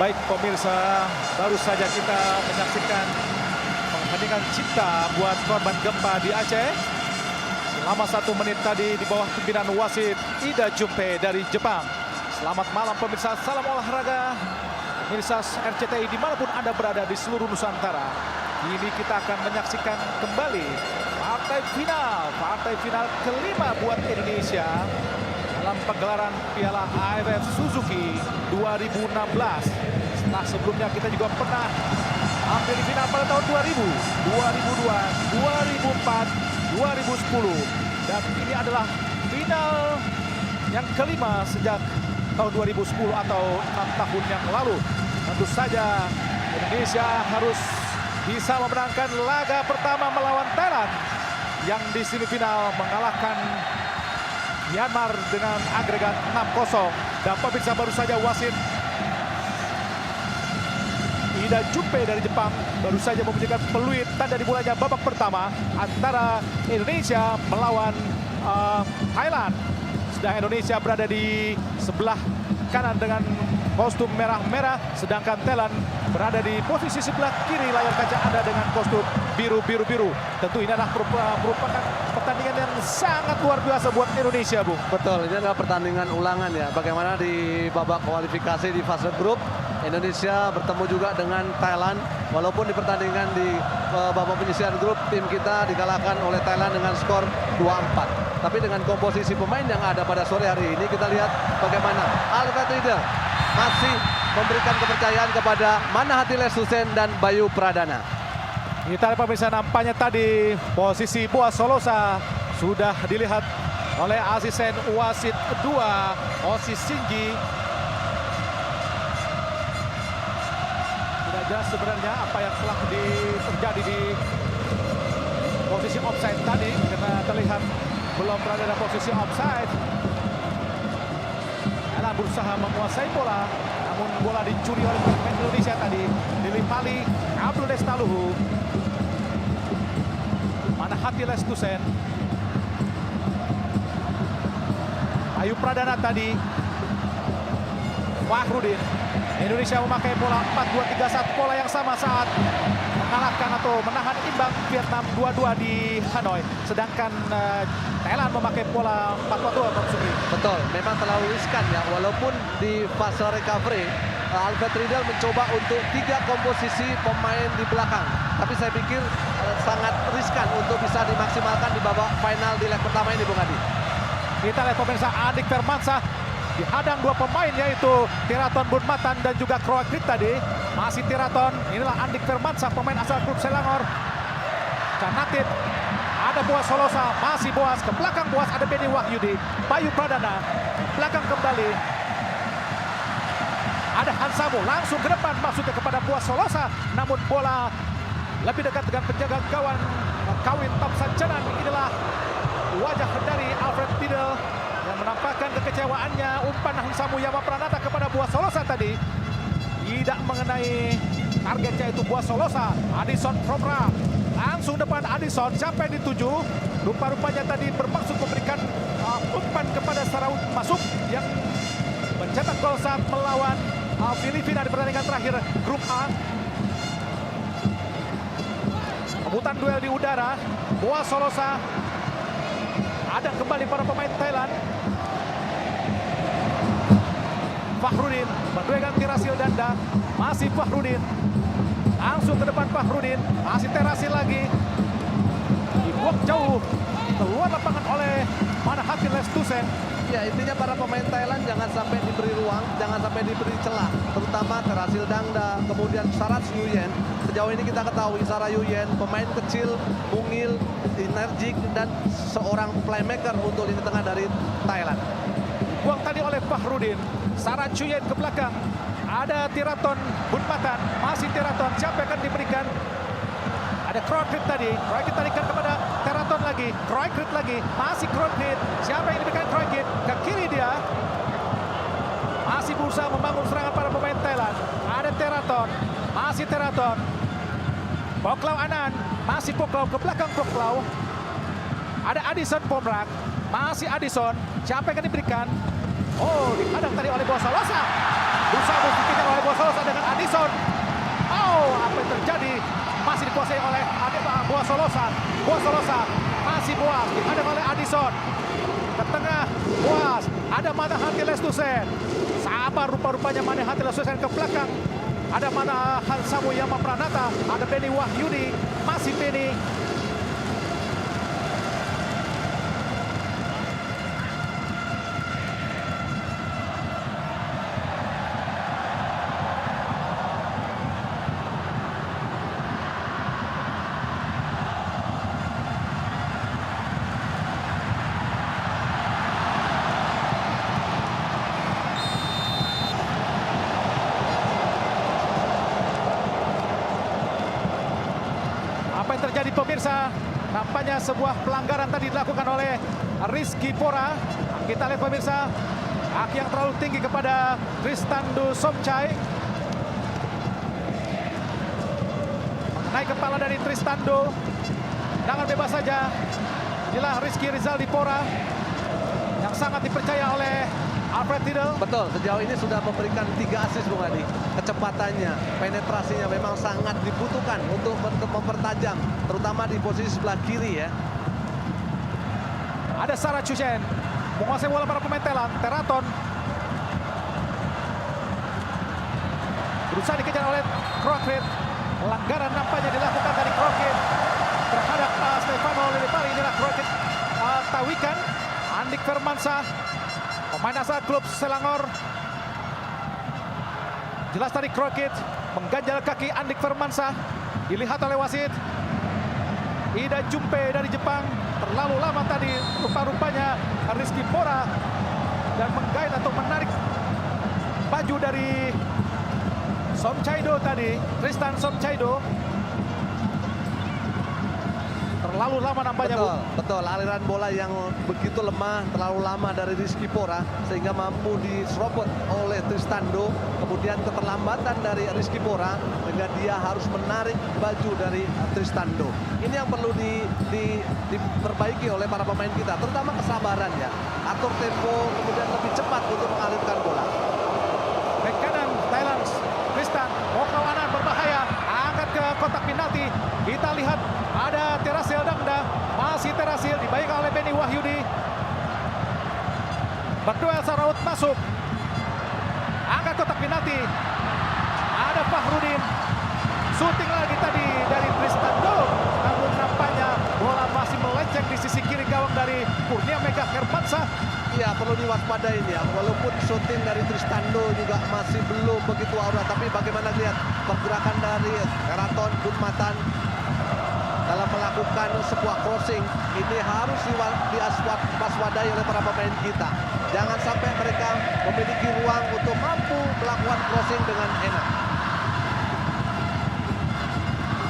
Baik pemirsa, baru saja kita menyaksikan pertandingan cipta buat korban gempa di Aceh. Selama 1 menit tadi di bawah pimpinan wasit Ida Jumpe dari Jepang. Selamat malam pemirsa, salam olahraga. Pemirsa RCTI dimanapun Anda berada di seluruh Nusantara. Kini kita akan menyaksikan kembali partai final kelima buat Indonesia dalam pegelaran Piala AFF Suzuki 2016. Setelah sebelumnya kita juga pernah hampir di final pada tahun 2000, 2002, 2004, 2010. Dan ini adalah final yang kelima sejak tahun 2010 atau 6 tahun yang lalu. Tentu saja Indonesia harus bisa memenangkan laga pertama melawan Thailand yang di semifinal mengalahkan Myanmar dengan agregat 6-0. Dan pemirsa, baru saja wasit Ida Jumpe dari Jepang baru saja membunyikan peluit tanda dimulainya babak pertama antara Indonesia melawan Thailand. Sedang Indonesia berada di sebelah kanan dengan kostum merah-merah, sedangkan Thailand berada di posisi sebelah kiri layar kaca Anda dengan kostum biru-biru. Tentu ini adalah merupakan pertandingan yang sangat luar biasa buat Indonesia, Bung. Betul, ini adalah pertandingan ulangan ya. Bagaimana di babak kualifikasi di fase grup, Indonesia bertemu juga dengan Thailand. Walaupun di pertandingan di babak penyisihan grup, tim kita dikalahkan oleh Thailand dengan skor 2-4. Tapi dengan komposisi pemain yang ada pada sore hari ini, kita lihat bagaimana Alfred Riedel masih memberikan kepercayaan kepada Manahati Lestusen dan Bayu Pradana. Kita lihat pemirsa, nampaknya tadi posisi Boas Solosa sudah dilihat oleh asisten wasit kedua Osi Shinji. Tidak jelas sebenarnya apa yang telah terjadi di posisi offside tadi, karena terlihat belum berada dalam posisi offside. Thailand berusaha menguasai bola, namun bola dicuri oleh pemain Indonesia tadi. Dilimpali Abdul Lestaluhu. Manahati Lestusen. Bayu Pradana tadi. Fahrudin. Indonesia memakai pola 4-2-3-1, pola yang sama saat mengalahkan atau menahan imbang Vietnam 2-2 di Hanoi. Sedangkan Thailand memakai pola 4-4-2, Bang Sugi. Betul, memang terlalu riskan ya. Walaupun di fase recovery, Alfred Riedel mencoba untuk 3 komposisi pemain di belakang. Tapi saya pikir sangat riskan untuk bisa dimaksimalkan di babak final di leg pertama ini, Bung Adi. Kita lihat pemirsa, Andik Firmansyah dihadang 2 pemain, yaitu Tiraton Bunmatan dan juga Kroakrit tadi. Masih Tiraton, inilah Andik Firmansyah, pemain asal klub Selangor. Canatip, ada Boas Solosa, masih Boas, ke belakang Boas ada Beni Wahyudi. Bayu Pradana, belakang kembali. Ada Hansamu, langsung ke depan maksudnya kepada Boas Solosa. Namun bola lebih dekat dengan penjaga gawang Kawin Tamsancanan. Inilah wajah dari Alfred Riedel yang menampakkan kekecewaannya. Umpan Hansamu Yama Pranata kepada Boas Solosa tadi tidak mengenai targetnya, itu Boas Solosa. Addison Promra langsung depan Addison, siapa yang dituju? Rupa-rupanya tadi bermaksud memberikan umpan kepada Saraut Masuk yang mencetak gol saat melawan Filipina di pertandingan terakhir grup A. Rebutan duel di udara. Boas Solosa ada kembali para pemain Thailand. Fahrudin berduel dengan Tirasil Danda. Masih Fahrudin. Langsung ke depan Fahrudin. Masih Terasil lagi. Dibuang jauh. Keluar lapangan oleh Manahatin Lestusen. Ya, intinya para pemain Thailand jangan sampai diberi ruang, jangan sampai diberi celah, terutama Terasil Dangda, kemudian Sarat Yuyen. Sejauh ini kita ketahui Sarah Yuyen pemain kecil, mungil, energik, dan seorang playmaker untuk lini tengah dari Thailand. Buang tadi oleh Fahrudin. Sarat Yuyen ke belakang. Ada Tiraton Bunpatan. Masih Tiraton. Siapa yang akan diberikan? Ada Kroikrit tadi. Kroikrit tadikan kepada Teraton lagi. Kroikrit lagi. Masih Kroikrit. Siapa yang diberikan Kroikrit? Ke kiri dia. Masih berusaha membangun serangan para pemain Thailand. Ada Teraton. Masih Teraton. Poklau Anan. Masih Poklau ke belakang Poklau. Ada Addison Pomrak. Masih Addison. Siapa yang akan diberikan? Oh, dihadang tadi oleh Buasolosa. Berusaha dikejar oleh Buasolosa dengan Addison. Oh, apa yang terjadi? Masih dikuasai oleh Buasolosa. Buasolosa masih Boas. Dihadang oleh Addison. Ke tengah Boas. Ada Manahatin Lestusen. Sabar rupa-rupanya Manahatin Lestusen ke belakang. Ada Hansamu Yama Pranata. Ada Benny Wahyudi. Masih Benny. Apa yang terjadi pemirsa? Nampaknya sebuah pelanggaran tadi dilakukan oleh Rizky Pora. Kita lihat pemirsa, kaki yang terlalu tinggi kepada Tristando Somchai. Naik kepala dari Tristando. Dengan bebas saja. Inilah Rizky Rizaldi Pora yang sangat dipercaya oleh Alfred Riedel. Betul, sejauh ini sudah memberikan 3 assist Bung Adi. Kecepatannya, penetrasinya memang sangat dibutuhkan untuk mempertajam, terutama di posisi sebelah kiri ya. Ada Sarah Chuchen menguasai bola para pemain Thailand. Teraton berusaha dikejar oleh Kroikrit. Pelanggaran nampaknya dilakukan dari Kroikrit terhadap Stefano Lillipari. Inilah Kroikrit tawikan. Andik Firmansyah, pemain asal klub Selangor. Jelas tadi Kroikrit mengganjal kaki Andik Firmansyah. Dilihat oleh wasit. Ida Jumpe dari Jepang. Terlalu lama tadi rupa-rupanya Rizky Pora. Dan menggait atau menarik baju dari Somchaido tadi. Tristan Somchaido. Terlalu lama nampaknya. Betul, betul. Aliran bola yang begitu lemah, terlalu lama dari Rizky Pora sehingga mampu diserobot oleh Tristando. Kemudian keterlambatan dari Rizky Pora sehingga dia harus menarik baju dari Tristando. Ini yang perlu diperbaiki oleh para pemain kita, terutama kesabaran ya. Atur tempo, kemudian lebih cepat untuk mengalirkan bola. Bek kanan Thailand, Tristan Poklau Anan berbahaya. Angkat ke kotak penalti. Kita lihat ada Terasil Dangda. Masih Terasil dibaikkan oleh Benny Wahyudi. Berduel Saraut masuk. Angkat kotak penalti. Ada Fahrudin. Shooting lagi tadi dari Tristando. Namun nampaknya bola masih melenceng di sisi kiri gawang dari Kurnia Mega Hermansyah. Iya, perlu diwaspadai ya. Walaupun shooting dari Tristando juga masih belum begitu aura, tapi bagaimana lihat pergerakan dari Teraton Bunpatan dalam melakukan sebuah crossing ini harus diwaspadai oleh para pemain kita. Jangan sampai mereka memiliki ruang untuk mampu melakukan crossing dengan enak.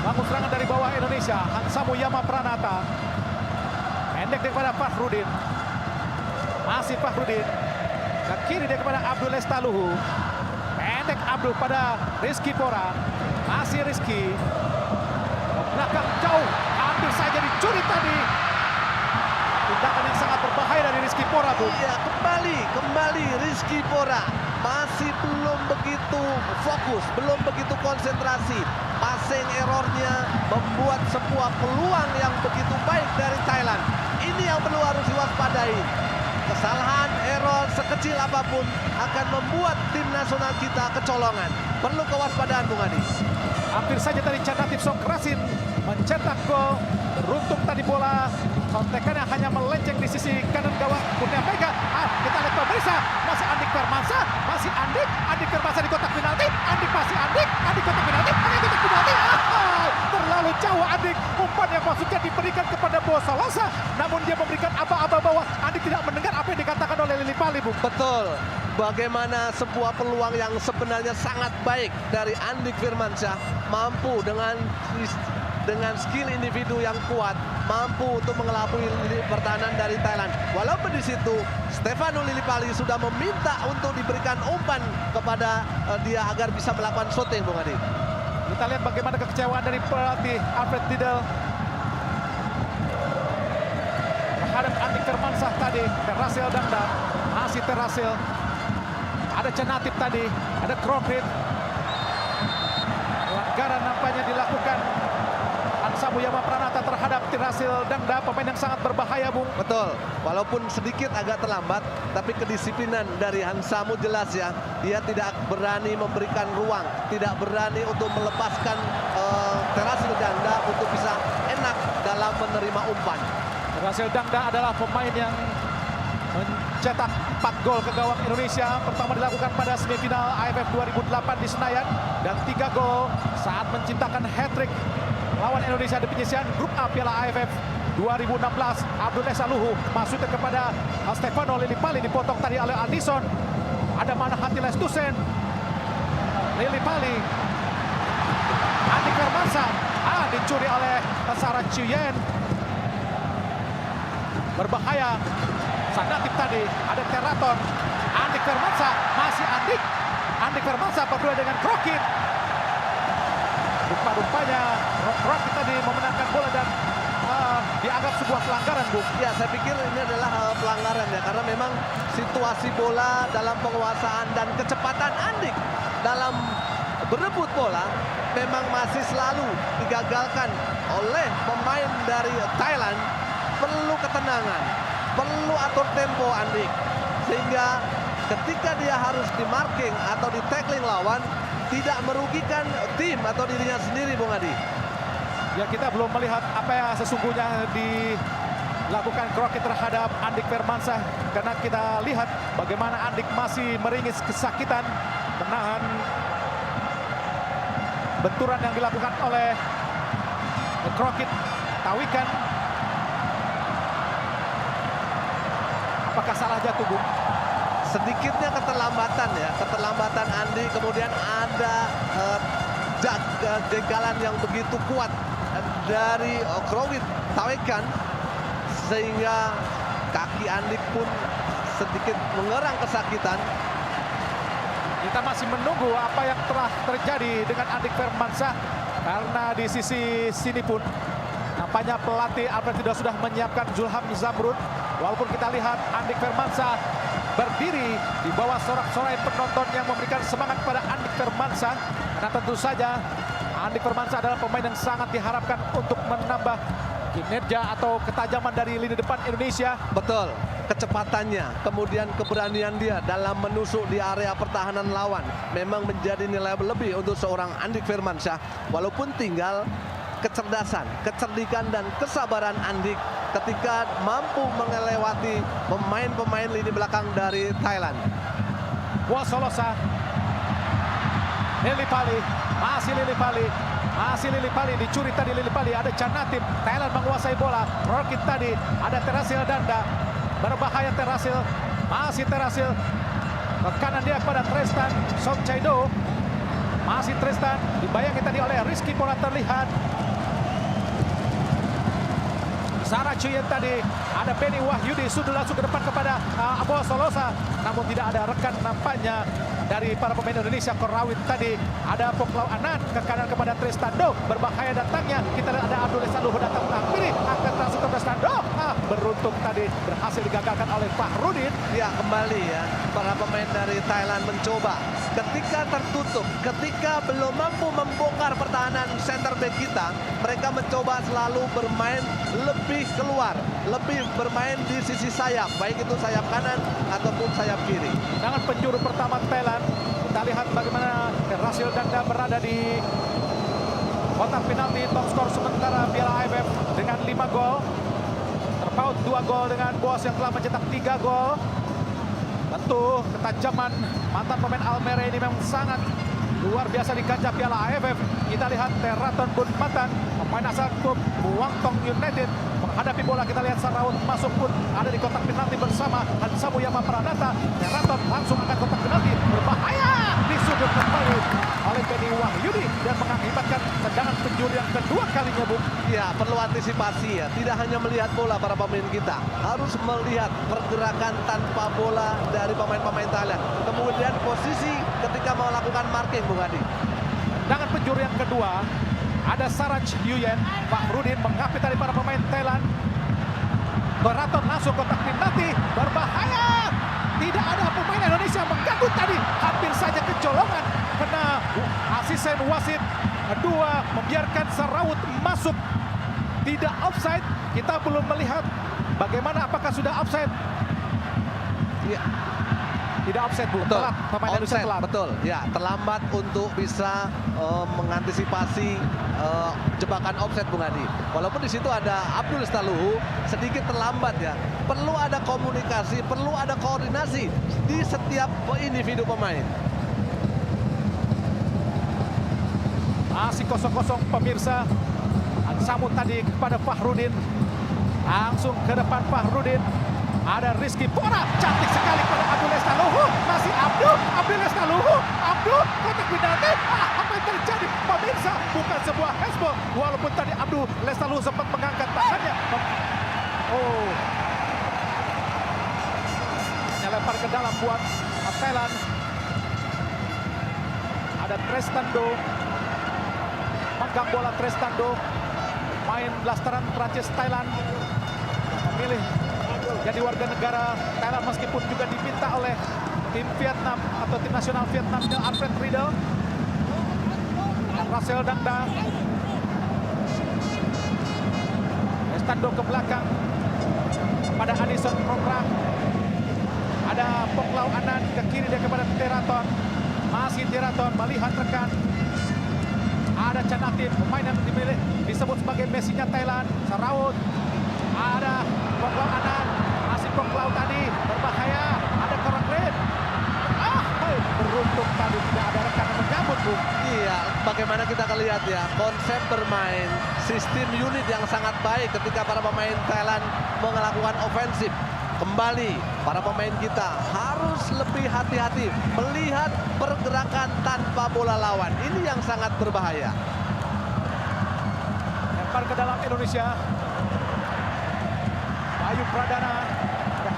Bangun serangan dari bawah Indonesia. Hansamu Yama Pranata. Pendek daripada Fahrudin. Masih Fahrudin. Ke kiri dia kepada Abdul Lestaluhu. Pendek Abdul pada Rizky Pora. Masih Rizky. Belakang jauh. Hampir saja dicuri tadi. Tindakan yang sangat berbahaya dari Rizky Pora, Bu. Iya, kembali Rizky Pora. Masih belum begitu fokus, belum begitu konsentrasi. Passing errornya membuat sebuah peluang yang begitu baik dari Thailand. Ini yang perlu harus diwaspadai. Kesalahan, error sekecil apapun akan membuat tim nasional kita kecolongan. Perlu kewaspadaan, Bung Adi. Hampir saja tadi Canatif Songkrasin mencetak gol. Beruntung tadi bola kontekannya hanya melenceng di sisi kanan gawang Kurnia Vega. Kita lihat pemirsa, masih Andik Firmansyah, masih Andik Firmansyah di kotak penalti, Andik kotak penalti, kotak penalti. Terlalu jauh Andik, umpan yang maksudnya diberikan kepada Bosolosa, namun dia memberikan aba-aba bahwa Andik tidak mendengar apa yang dikatakan oleh Lili Pali, Bung. Betul. Bagaimana sebuah peluang yang sebenarnya sangat baik dari Andik Firmansyah mampu dengan skill individu yang kuat, mampu untuk mengelabui pertahanan dari Thailand. Walaupun di situ Stefano Lillipali sudah meminta untuk diberikan umpan kepada dia agar bisa melakukan shooting, Bung Adi. Kita lihat bagaimana kekecewaan dari pelatih Alfred Riedel terhadap Andik Firmansyah tadi. Terasil Dangda, masih Terasil. Ada Canatif tadi, ada Krokrit. Pelanggaran nampaknya dilakukan Hansa Muyama Pranata terhadap Terasil Dangda, pemain yang sangat berbahaya, Bung. Betul, walaupun sedikit agak terlambat, tapi kedisiplinan dari Hansamu jelas ya. Dia tidak berani memberikan ruang, tidak berani untuk melepaskan Terasil Dangda untuk bisa enak dalam menerima umpan. Terasil Dangda adalah pemain yang mencetak 4 gol ke gawang Indonesia. Pertama dilakukan pada semifinal AFF 2008 di Senayan, dan 3 gol saat menciptakan hat-trick lawan Indonesia di penyisihan grup A Piala AFF 2016. Abdul Esa Luhu masuknya kepada Stefano Lillipali, dipotong tadi oleh Aldison. Ada Manahati Lestusen, Lillipali, Andik Firmansyah, dicuri oleh Sarah Chuyen. Berbahaya. Sanatif tadi, ada Teraton, Andik Firmansyah, masih Andik Firmansyah berdua dengan Krokit. Rupa-rupanya Krokit tadi memenangkan bola dan dianggap sebuah pelanggaran, Bung. Ya, saya pikir ini adalah pelanggaran ya, karena memang situasi bola dalam penguasaan dan kecepatan Andik dalam berebut bola memang masih selalu digagalkan oleh pemain dari Thailand. Perlu ketenangan, perlu atur tempo Andik, sehingga ketika dia harus di marking atau di tackling lawan tidak merugikan tim atau dirinya sendiri, Bung Adi. Ya, kita belum melihat apa yang sesungguhnya dilakukan Krokit terhadap Andik Firmansyah, karena kita lihat bagaimana Andik masih meringis kesakitan menahan benturan yang dilakukan oleh Krokit. Tawikan, apakah salah jatuh, Bung? Sedikitnya keterlambatan ya, keterlambatan Andi, kemudian ada jegalan yang begitu kuat dari Krokit Tawikan, sehingga kaki Andik pun sedikit mengerang kesakitan. Kita masih menunggu apa yang telah terjadi dengan Andik Firmansyah, karena di sisi sini pun nampaknya pelatih Alfred Riedel sudah menyiapkan Zulham Zamrud. Walaupun kita lihat Andik Firmansyah berdiri di bawah sorak-sorai penonton yang memberikan semangat kepada Andik Firmansyah, karena tentu saja Andik Firmansyah adalah pemain yang sangat diharapkan untuk menambah kinerja atau ketajaman dari lini depan Indonesia. Betul, kecepatannya, kemudian keberanian dia dalam menusuk di area pertahanan lawan memang menjadi nilai lebih untuk seorang Andik Firmansyah. Walaupun tinggal kecerdasan, kecerdikan dan kesabaran Andik ketika mampu melewati pemain-pemain lini belakang dari Thailand. Bosolosa, Lillipali, masih Lillipali, dicuri tadi Lillipali. Ada Canatif, Thailand menguasai bola. Krokit tadi, ada Terasil Dangda, berbahaya Terasil, masih Terasil. Kanan dia pada Tristan Somchaido, masih Tristan, dibayangi tadi oleh Rizky, bola terlihat. Sarah Chuyen tadi, ada Benny Wahyudi, sudah langsung ke depan kepada Bosolosa, namun tidak ada rekan nampaknya dari para pemain Indonesia. Korawit tadi, ada Poklau Anand ke kanan kepada Tristando, berbahaya datangnya. Kita lihat ada Abdul Esa Luhu datang ke kiri, akan langsung ke Tristando. Beruntung tadi berhasil digagalkan oleh Fahrudin. Ya, kembali ya, para pemain dari Thailand mencoba ketika tertutup, ketika belum mampu membongkar pertahanan center back kita, mereka mencoba selalu bermain lebih keluar, lebih bermain di sisi sayap, baik itu sayap kanan ataupun sayap kiri. Dengan penjuru pertama Thailand, kita lihat bagaimana Terasil Dangda berada di kotak penalti top skor sementara Piala AFF dengan 5 gol. Terpaut 2 gol dengan Boas yang telah mencetak 3 gol. Tentu ketajaman mantan pemain Almere ini memang sangat luar biasa di kancah Piala AFF. Kita lihat Teraton Bun Matan, pemain asal klub Muangthong United, menghadapi bola. Kita lihat Saraut masuk pun ada di kotak penalti bersama Hansa Muyama Pranata. Teraton langsung angkat kotak penalti, berbahaya, disudut kembali oleh Benny Wahyudi dan mengakibatkan tendangan penjuru yang kedua kalinya, Bung. Ya, perlu antisipasi ya. Tidak hanya melihat bola para pemain kita, harus melihat pergerakan tanpa bola dari pemain-pemain Thailand. Kemudian posisi ketika melakukan marking, Bung Adi. Tendangan penjuru yang kedua, ada Saraj Yuyen, Fahrudin mengapit dari para pemain Thailand. Teraton langsung kotak penalti, berbahaya. Tidak ada pemain Indonesia mengganggu tadi, hampir saja kecolongan. Kena asisten wasit kedua membiarkan Saraut masuk. Tidak offside, kita belum melihat bagaimana apakah sudah offside. Ya. Tidak offside, Bu. Betul. Telat, pemain Indonesia Offside, telat. betul. Ya, terlambat untuk bisa mengantisipasi jebakan offside, Bung Adi. Walaupun di situ ada Abdul Staluhu, sedikit terlambat ya. Perlu ada komunikasi, perlu ada koordinasi di setiap individu pemain. Masih kosong-kosong pemirsa. Sambut tadi kepada Fahrudin. Langsung ke depan Fahrudin. Ada Rizky Bora, cantik sekali pada Abdul Lestaluhu. Masih Abdul Lestaluhu. Abdul, kotak penalti. Apa yang terjadi? Pemirsa, bukan sebuah handsball. Walaupun tadi Abdul Lestaluhu sempat mengangkat tangannya. Oh. Lempar ke dalam buat Thailand. Ada Trestando. Megang bola Trestando. Main blasteran Prancis Thailand. Memilih jadi warga negara Thailand meskipun juga diminta oleh tim Vietnam atau tim nasional Vietnam, Alfred Riedel dan Marcel Dangda. Trestando ke belakang kepada Addison Prokrah. Ada Poklau Anan ke kiri dia kepada Teraton. Masih Teraton melihat rekan. Ada Chanatin, pemain yang disebut sebagai Messi-nya Thailand. Saraut. Ada Poklau Anan. Masih Poklau tadi. Berbahaya. Ada Korangren. Beruntung tadi tidak ada rekan yang menyambut, Bung. Iya, bagaimana kita akan lihat ya, konsep bermain, sistem unit yang sangat baik ketika para pemain Thailand melakukan ofensif. Kembali, para pemain kita harus lebih hati-hati melihat pergerakan tanpa bola lawan. Ini yang sangat berbahaya. Lempar ke dalam Indonesia. Bayu Pradana.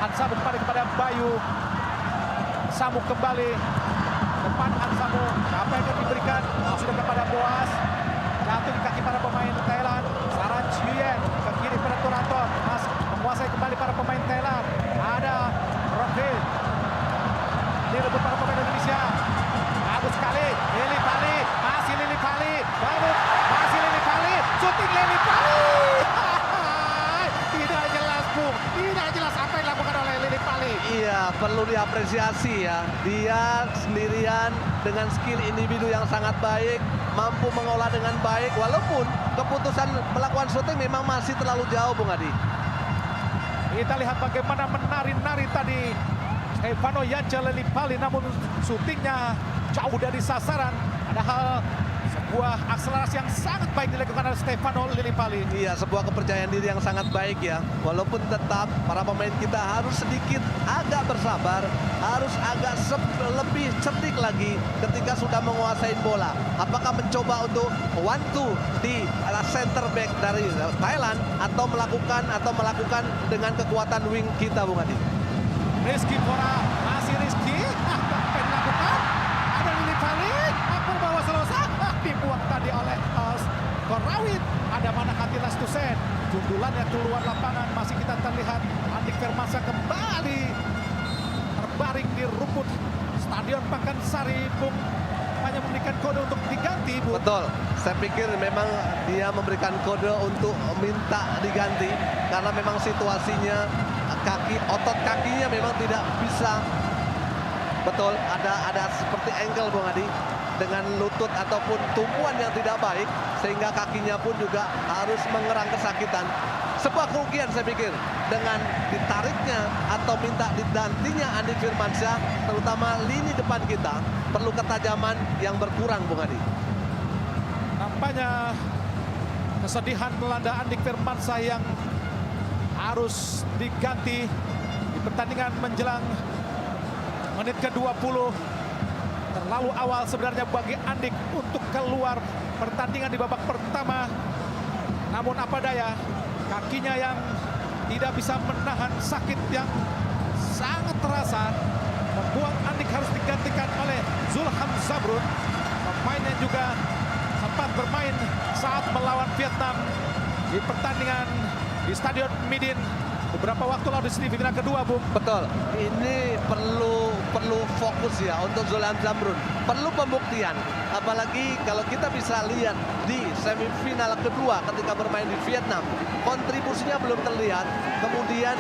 Hansamu kembali kepada Bayu. Samu kembali. Depan Hansamu. Apa yang akan diberikan? Sudah kepada Boas. Jatuh di kaki para pemain Thailand. Saraj Yuyen ke kiri pada Teraton. Menguasai kembali para pemain Thailand. Ada Rocky. Direbut para pemain Indonesia. Bagus sekali. Lili Pali. Masih Lili Pali. Bagus. Masih Lili Pali. Shooting Lili Pali. Tidak jelas, Bung. Tidak jelas apa yang dilakukan oleh Lili Pali. Iya, perlu diapresiasi ya. Dia sendirian dengan skill individu yang sangat baik, mampu mengolah dengan baik. Walaupun keputusan melakukan shooting memang masih terlalu jauh, Bung Adi. Kita lihat bagaimana menari-nari tadi Stefano Yance Lillipali, namun syutingnya jauh dari sasaran. Padahal sebuah akselerasi yang sangat baik dilakukan oleh Stefano Lillipali. Iya, sebuah kepercayaan diri yang sangat baik ya. Walaupun tetap para pemain kita harus sedikit agak bersabar, harus agak lebih cerdik lagi ketika sudah menguasai bola. Apakah mencoba untuk one two di center back dari Thailand atau melakukan dengan kekuatan wing kita, Bung Adi. Rizky Bora, masih Rizky. Apa yang dilakukan? Ada Lillipali. Apa bawa selesai? Dibuang tadi oleh Korawit. Ada Manakati Lastusen. Jundulannya keluar lapangan. Masih kita terlihat Andik Firmansyah kembali terbaring di rumput Stadion Pakansari, Bung. Hanya memberikan kode untuk diganti, Bu. Betul, saya pikir memang dia memberikan kode untuk minta diganti karena memang situasinya otot kakinya memang tidak bisa Betul, ada seperti angle Bung Adi dengan lutut ataupun tumpuan yang tidak baik sehingga kakinya pun juga harus mengerang kesakitan. Sebuah kerugian saya pikir dengan ditariknya atau minta digantinya Andik Firmansyah, terutama lini depan kita perlu ketajaman yang berkurang Bung Adi. Nampaknya kesedihan melanda Andik Firmansyah yang harus diganti di pertandingan menjelang menit ke-20. Terlalu awal sebenarnya bagi Andik untuk keluar pertandingan di babak pertama. Namun apa daya, kakinya yang tidak bisa menahan sakit yang sangat terasa membuat Andik harus digantikan oleh Zulham Zamrun, pemain yang juga sempat bermain saat melawan Vietnam di pertandingan di Stadion Midin beberapa waktu lalu di semifinal kedua, Bung. Betul, ini perlu fokus ya untuk Zulham Zamrun. Perlu pembuktian, apalagi kalau kita bisa lihat di semifinal kedua ketika bermain di Vietnam, kontribusinya belum terlihat. Kemudian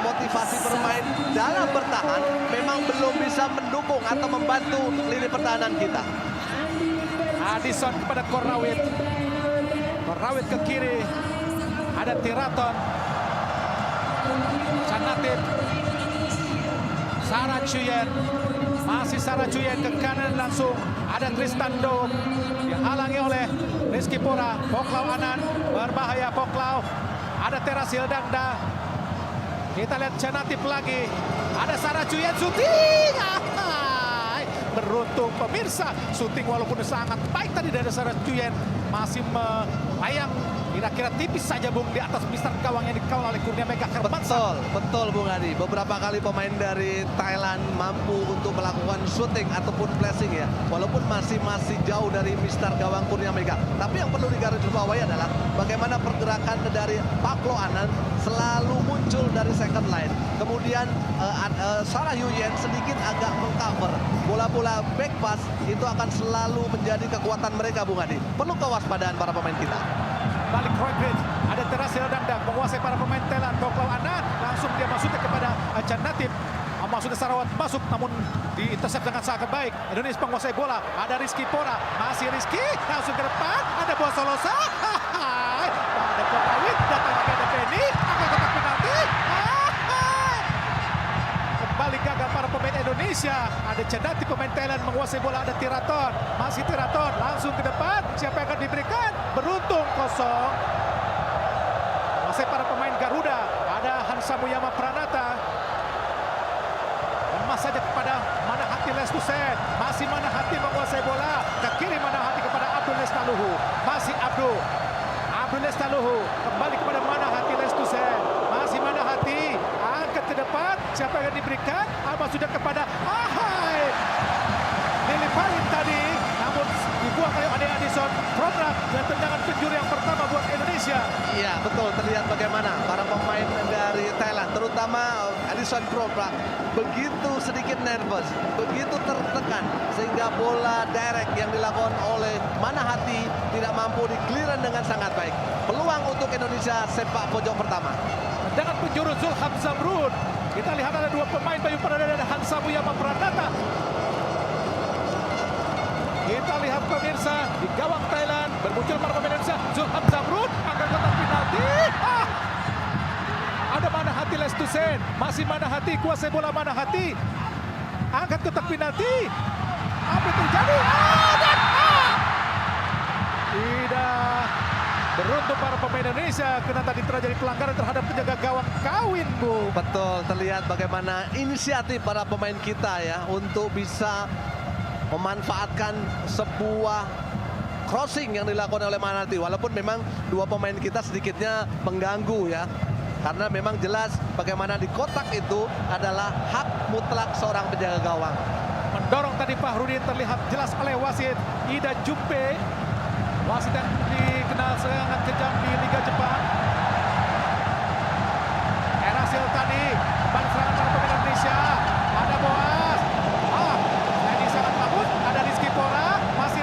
motivasi bermain dalam bertahan memang belum bisa mendukung atau membantu lini pertahanan kita. Addison kepada Korrawit. Korrawit ke kiri. Ada Tiraton. Canatin. Sarah Chuyen. Masih Sarah Chuyen ke kanan langsung. Ada Tristan Do. Dihalangi oleh Rizky Pora. Poklau Anan. Berbahaya Poklau. Ada Terasil Dangda. Kita lihat Canatif lagi. Ada Sarah Chuyen syuting. Beruntung pemirsa, syuting walaupun sangat baik tadi dari Sarah Chuyen masih melayang kira-kira tipis saja Bung di atas mistar gawang yang dikawal oleh Kurnia Mega Hermansyah. Betul Bung Adi. Beberapa kali pemain dari Thailand mampu untuk melakukan shooting ataupun flashing ya. Walaupun masih jauh dari mistar gawang Kurnia Mega. Tapi yang perlu digarisbawahi adalah bagaimana pergerakan dari Paklo Anan selalu muncul dari second line. Kemudian Sarah Chuyen sedikit agak mengcover. Bola-bola back pass itu akan selalu menjadi kekuatan mereka Bung Adi. Perlu kewaspadaan para pemain kita. Balik Roy, ada Terasil Dangdang menguasai para pemain Thailand. Poklau Anan langsung dia masuknya kepada Canatif. Maksudnya Sarawat masuk namun diintersep dengan sangat baik. Indonesia penguasai bola. Ada Rizky Pora. Masih Rizky langsung ke depan. Ada Boa Solosa. Ada Korrawit. Datang lagi ada Penny. Akan kotak penalti. Kembali gagal para pemain Indonesia. Ada Canatif pemain Thailand menguasai bola. Ada Tiraton. Masih Tiraton. Langsung ke depan. Siapa yang akan diberikan? Beruntung kosong. Masih para pemain Garuda. Ada Hansa Muyama Pranata. Lemas saja kepada Manahati Lestusen. Masih Manahati menguasai bola. Ke kiri Manahati kepada Abdul Lestaluhu. Masih Abdul Lestaluhu. Kembali kepada Manahati Lestusen. Masih Manahati. Angkat ke depan. Siapa yang diberikan? Apa sudah kepada Ahai. Nilipain tadi. Namun dibuang oleh Ade Addison. Program dan tendangan penjuru yang pertama buat Indonesia. Iya betul, terlihat bagaimana para pemain dari Thailand, terutama Addison Program, begitu sedikit nervous, begitu tertekan sehingga bola direct yang dilakukan oleh Manahati tidak mampu di-clearance dengan sangat baik. Peluang untuk Indonesia sepak pojok pertama. Tendangan penjuru Zulham Zamrun. Kita lihat ada dua pemain Bayu Pradana dan Hansa Muyama Pranata. Kita lihat pemirsa di gawang Thailand bermuncul para pemain Indonesia. Zulham Zamrun angkat kotak penalti. Ada Manahati Lestusen. Masih Manahati, kuasai bola Manahati. Angkat kotak penalti. Apa yang terjadi? Tidak. Beruntung para pemain Indonesia karena tadi terjadi pelanggaran terhadap penjaga gawang Kawin, Bu. Betul, terlihat bagaimana inisiatif para pemain kita ya untuk bisa memanfaatkan sebuah crossing yang dilakukan oleh Manahati. Walaupun memang dua pemain kita sedikitnya mengganggu ya. Karena memang jelas bagaimana di kotak itu adalah hak mutlak seorang penjaga gawang. Mendorong tadi Fahrudin terlihat jelas oleh wasit Ida Jumpe. Wasit yang dikenal sangat kejam di Liga Jepang. Erasil tadi, kembali serangan para pemain Indonesia. Ada Boas. Ini sangat bagus. Ada Rizky Pora. Masih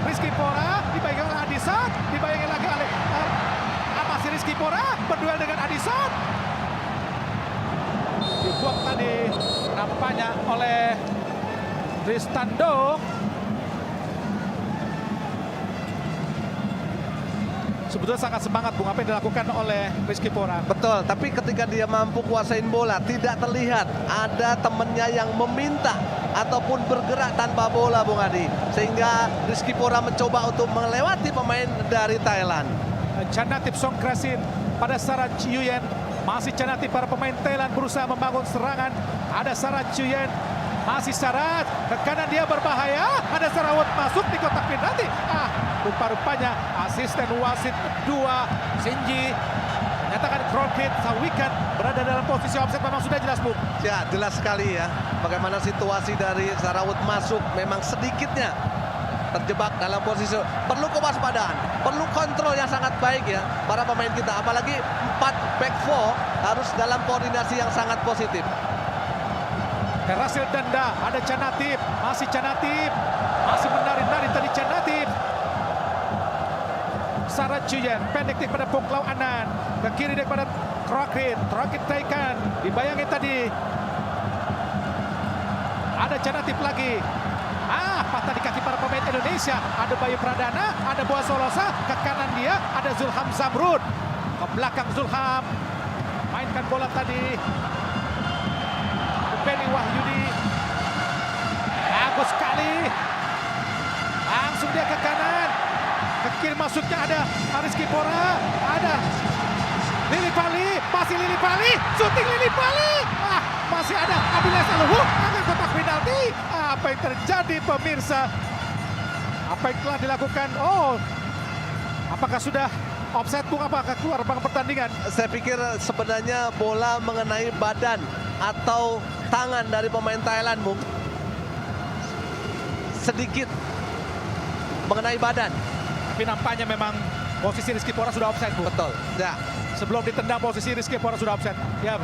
Rizky Pora. Dibayangi oleh Addison. Dibayangi lagi oleh masih Rizky Pora. Berduel dengan Addison. Dibuang tadi nampaknya oleh Tristando. Sebetulnya sangat semangat Bung apa yang dilakukan oleh Rizky Porang. Betul, tapi ketika dia mampu kuasain bola, tidak terlihat ada temennya yang meminta ataupun bergerak tanpa bola, Bung Adi. Sehingga Rizky Porang mencoba untuk melewati pemain dari Thailand. Chanatip Songkrasin pada Sarah Chuyuyen. Masih Chanatip, para pemain Thailand berusaha membangun serangan. Ada Sarah Chuyuyen. Masih Sarat. Ke kanan dia berbahaya. Ada Sarawat masuk di kotak penalti. Rupa-rupanya asisten wasit 2 Shinji menyatakan Crockett Sawikan berada dalam posisi offside. Memang sudah jelas, Bung. Ya, jelas sekali ya. Bagaimana situasi dari Sarawat masuk memang sedikitnya terjebak dalam posisi. Perlu kewaspadaan, perlu kontrol yang sangat baik ya para pemain kita. Apalagi 4 back 4 harus dalam koordinasi yang sangat positif. Terasil Danda, ada Chanatip, masih Chanatip, masih menari-nari tadi Chanatip. Sarah Chuyuyen pendek pada Pongklau Anan, ke kiri daripada Crockett taikan, dibayangi tadi. Ada Chanatip lagi. Patah di kaki para pemain Indonesia. Ada Bayu Pradana, ada Boa Solosa, ke kanan dia ada Zulham Zamrud. Ke belakang Zulham, mainkan bola tadi. Benny Wahyudi, bagus sekali. Langsung dia ke kanan. Ke kiri masuknya ada Rizky Porang, ada Lili Pali, masih Lili Pali, syuting Lili Pali. Masih ada Abilas Aluhu, akan kotak penalti. Apa yang terjadi pemirsa? Apa yang telah dilakukan? Apakah sudah offside, Bung? Apakah keluar bang pertandingan? Saya pikir sebenarnya bola mengenai badan atau tangan dari pemain Thailand, Bung. Sedikit mengenai badan. Tapi nampaknya memang posisi Rizky Porang sudah offside, Bung. Betul. Ya. Sebelum ditendang posisi Rizky Porang sudah offside. Ya,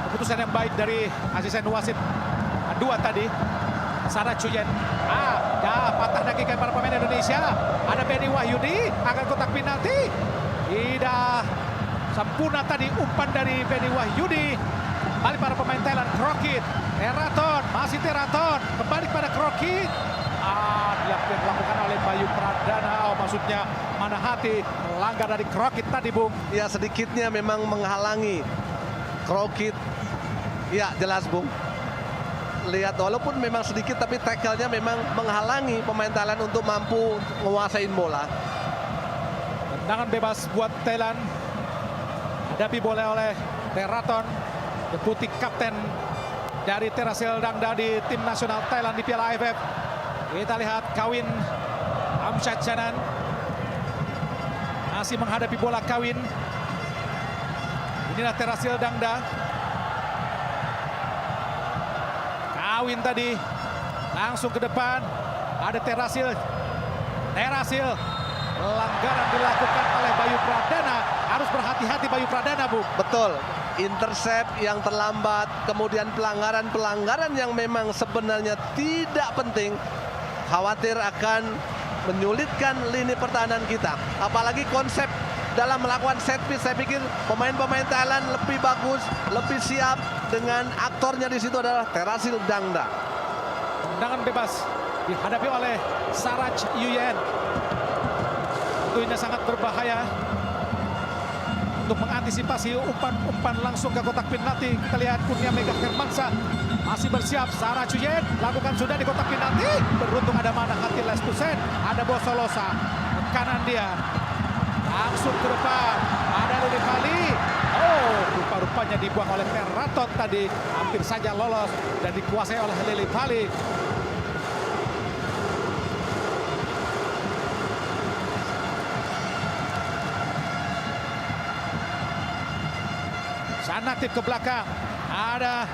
keputusan yang baik dari asisten wasit 2 tadi. Sarah Chuyuyen. Patah daki para pemain Indonesia. Ada Benny Wahyudi akan kotak penalti. Tidak sempurna tadi umpan dari Benny Wahyudi. Kembali para pemain Thailand. Crockett, Teraton, masih Teraton. Kembali pada Crockett. Dilakukan oleh Bayu Pradana. Maksudnya Manahati melanggar dari Crockett tadi, Bung. Ya, sedikitnya memang menghalangi Crockett. Ya, jelas, Bung. Lihat, walaupun memang sedikit tapi tackle-nya memang menghalangi pemain Thailand untuk mampu menguasain bola. Tendangan bebas buat Thailand. Hadapi bola oleh Teraton, deputi kapten dari Terasil Dangda di tim nasional Thailand di Piala AFF. Kita lihat Kawin Amsyad Chanan masih menghadapi bola Kawin. Inilah Terasil Dangda. Kawin tadi langsung ke depan. Ada Terasil. Pelanggaran dilakukan oleh Bayu Pradana. Harus berhati-hati Bayu Pradana, Bu. Betul. Intercept yang terlambat, kemudian pelanggaran yang memang sebenarnya tidak penting, khawatir akan menyulitkan lini pertahanan kita. Apalagi konsep dalam melakukan set piece, saya pikir pemain-pemain Thailand lebih bagus, lebih siap dengan aktornya di situ adalah Terasil Dangda. Tendangan bebas dihadapi oleh Sarah Chuyuyen. Tentu ini sangat berbahaya untuk mengantisipasi umpan langsung ke kotak penalti. Kita lihat Kurnia Mega Firmansyah masih bersiap. Sarah Chuyuyen lakukan sudah di kotak penalti. Beruntung ada Manahati Lestusen, ada Bosolosa ke kanan dia. Langsung ke depan, ada Lili Pali. Rupa-rupanya dibuang oleh Teraton tadi. Hampir saja lolos dan dikuasai oleh Lili Pali. Chanatip ke belakang. Ada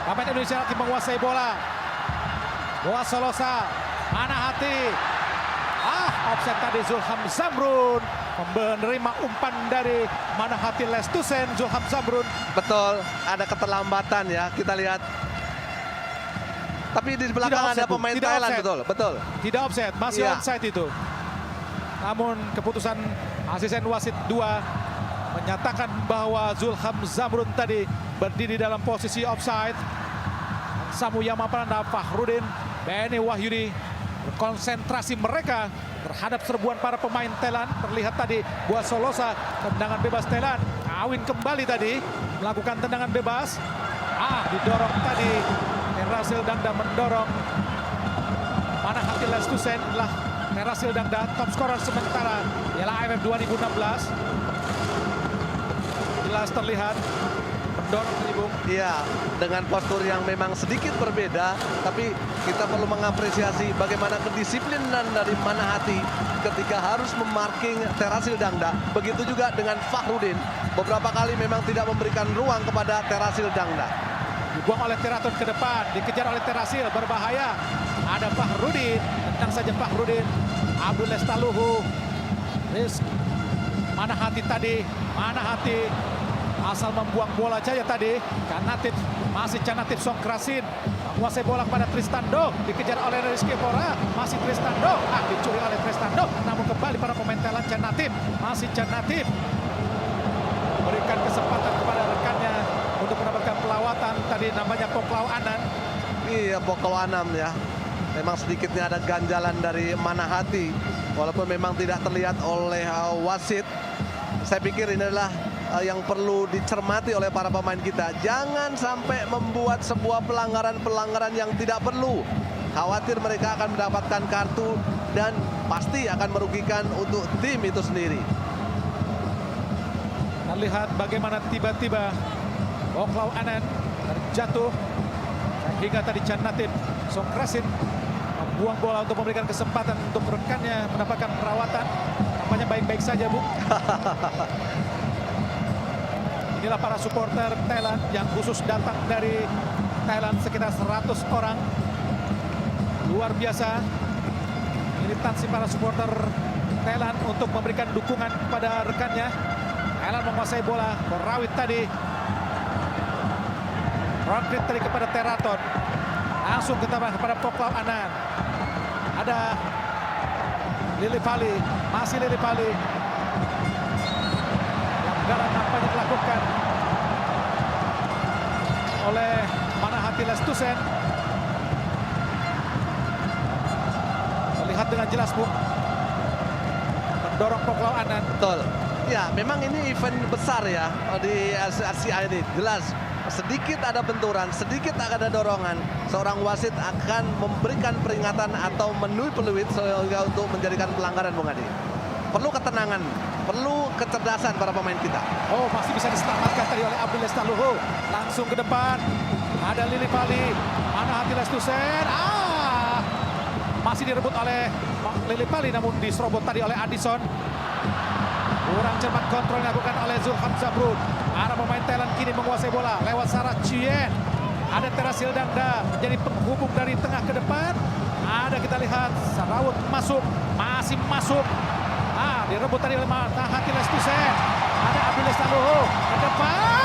pemain Indonesia lagi menguasai bola. Boa Solosa, Manahati. Offset tadi Zulham Zamrud. Menerima umpan dari Manahati Lestusen, Zulham Zamrud. Betul, ada keterlambatan ya, kita lihat. Tapi di belakang ada pemain Thailand, betul. Tidak offset, masih onside itu. Namun keputusan asisten wasit 2 menyatakan bahwa Zulham Zamrud tadi berdiri dalam posisi offside. Samuyama Prananda, Fahrudin, Benny Wahyudi. Konsentrasi mereka terhadap serbuan para pemain Thailand. Terlihat tadi buat Solosa, tendangan bebas Thailand. Awin kembali tadi melakukan tendangan bebas. Didorong tadi. Terasil Dangda mendorong. Manahati Lestusen adalah Terasil Dangda, top scorer sementara ialah AFF 2016. Jelas terlihat mendorong Bung. Iya, dengan postur yang memang sedikit berbeda, tapi kita perlu mengapresiasi bagaimana kedisiplinan dari Manahati ketika harus memarking Terasil Dangda. Begitu juga dengan Fahrudin, beberapa kali memang tidak memberikan ruang kepada Terasil Dangda. Dibuang oleh Teraton ke depan, dikejar oleh Terasil, berbahaya. Ada Fahrudin, tendang saja Fahrudin. Abdul Lestaluhu, Manahati tadi, Manahati asal membuang bola saja tadi. Canatif, masih Canatif Songkrasin. Menguasai bola kepada Tristando, dikejar oleh Rizky Pora, masih Tristando. Dicuri oleh Tristando, namun kembali para pemain Thailand. Canatif, masih Canatif. Berikan kesempatan kepada rekannya untuk mendapatkan pelawatan. Tadi namanya Poklau Anan. Iya, Poklau Anam ya. Memang sedikitnya ada ganjalan dari Manahati. Walaupun memang tidak terlihat oleh wasit. Saya pikir ini adalah yang perlu dicermati oleh para pemain kita. Jangan sampai membuat sebuah pelanggaran-pelanggaran yang tidak perlu. Khawatir mereka akan mendapatkan kartu dan pasti akan merugikan untuk tim itu sendiri. Kita lihat bagaimana tiba-tiba Poklau Anan terjatuh hingga tadi Canatif Songkrasin membuang bola untuk memberikan kesempatan untuk rekannya mendapatkan perawatan. Namanya baik-baik saja, Bu. Inilah para supporter Thailand yang khusus datang dari Thailand, sekitar 100 orang. Luar biasa militansi para supporter Thailand untuk memberikan dukungan kepada rekannya. Thailand menguasai bola, Berawit tadi. Rockrit tadi kepada Teraton. Langsung kepada Poklau Anan. Ada Lili Pali, masih Lili Pali. Pelanggaran nampaknya dilakukan oleh Manahati Lestusen. Terlihat dengan jelas, Bu. Mendorong Poklau Anan. Betul. Ya, memang ini event besar ya di Asia ini. Jelas sedikit ada benturan, sedikit ada dorongan, seorang wasit akan memberikan peringatan atau menui peluit sehingga untuk menjadikan pelanggaran, Bung Adi. Perlu ketenangan, perlu kecerdasan para pemain kita. Oh, masih bisa diselamatkan tadi oleh Abdul Lestaluhu. Langsung ke depan. Ada Lili Pali. Manahati Lestusen. Masih direbut oleh Lili Pali, namun diserobot tadi oleh Addison. Kurang cermat kontrol dilakukan oleh Zulham Zabrun. Arah pemain Thailand kini menguasai bola lewat Sarah Chien. Ada Terasil Dangda menjadi penghubung dari tengah ke depan. Ada kita lihat Sarawut masuk, masih masuk. Direbut tadi oleh Manahati Lestusen. Ada Abdul Lestaluhu ke depan.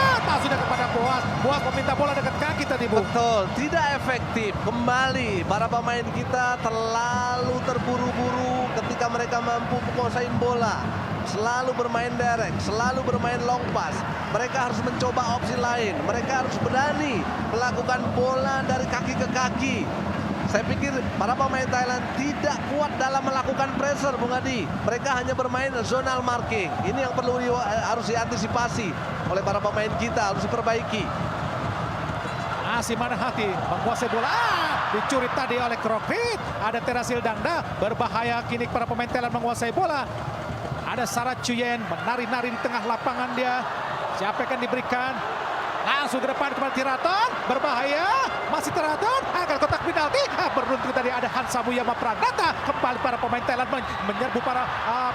Sudah kepada Boas. Boas meminta bola dekat kaki tadi, Bu. Betul, tidak efektif. Kembali para pemain kita terlalu terburu-buru ketika mereka mampu menguasai bola. Selalu bermain direct, selalu bermain long pass. Mereka harus mencoba opsi lain. Mereka harus berani melakukan bola dari kaki ke kaki. Saya pikir para pemain Thailand tidak kuat dalam melakukan pressure, Bung Adi. Mereka hanya bermain zonal marking. Ini yang perlu harus diantisipasi oleh para pemain kita, harus diperbaiki. Masih Manahati menguasai bola. Dicuri tadi oleh Krokrit. Ada Terasil Dangda. Berbahaya kini para pemain Thailand menguasai bola. Ada Sarah Chuyen menari-nari di tengah lapangan dia. Siapa yang akan diberikan? Langsung ke depan kepada Teraton. Berbahaya. Masih Teraton. Akan kotak penalti. Beruntung tadi ada Hansamuyama Pranata. Kembali para pemain Thailand menyerbu para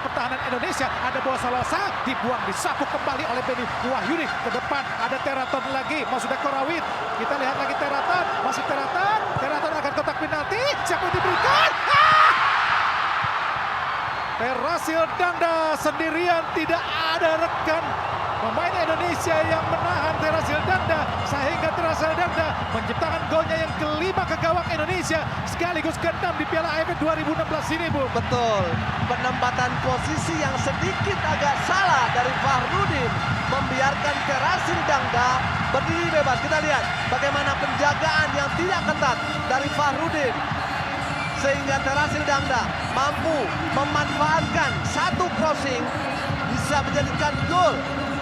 pertahanan Indonesia. Ada bola Solosa. Dibuang, disapu kembali oleh Benny Wahyudi. Ke depan ada Teraton lagi. Maksudnya Korawit. Kita lihat lagi Teraton. Masih Teraton. Teraton akan kotak penalti. Siapa yang diberikan? Terasil Dangda sendirian, tidak ada rekan Pemain Indonesia yang menahan Terasil Dangda sehingga Terasil Dangda menciptakan golnya yang kelima ke gawang Indonesia sekaligus ke-6 di Piala AFF 2016 ini, Bu. Betul, penempatan posisi yang sedikit agak salah dari Fahrudin membiarkan Terasil Dangda berdiri bebas. Kita lihat bagaimana penjagaan yang tidak ketat dari Fahrudin sehingga Terasil Dangda mampu memanfaatkan satu crossing bisa menjadikan gol.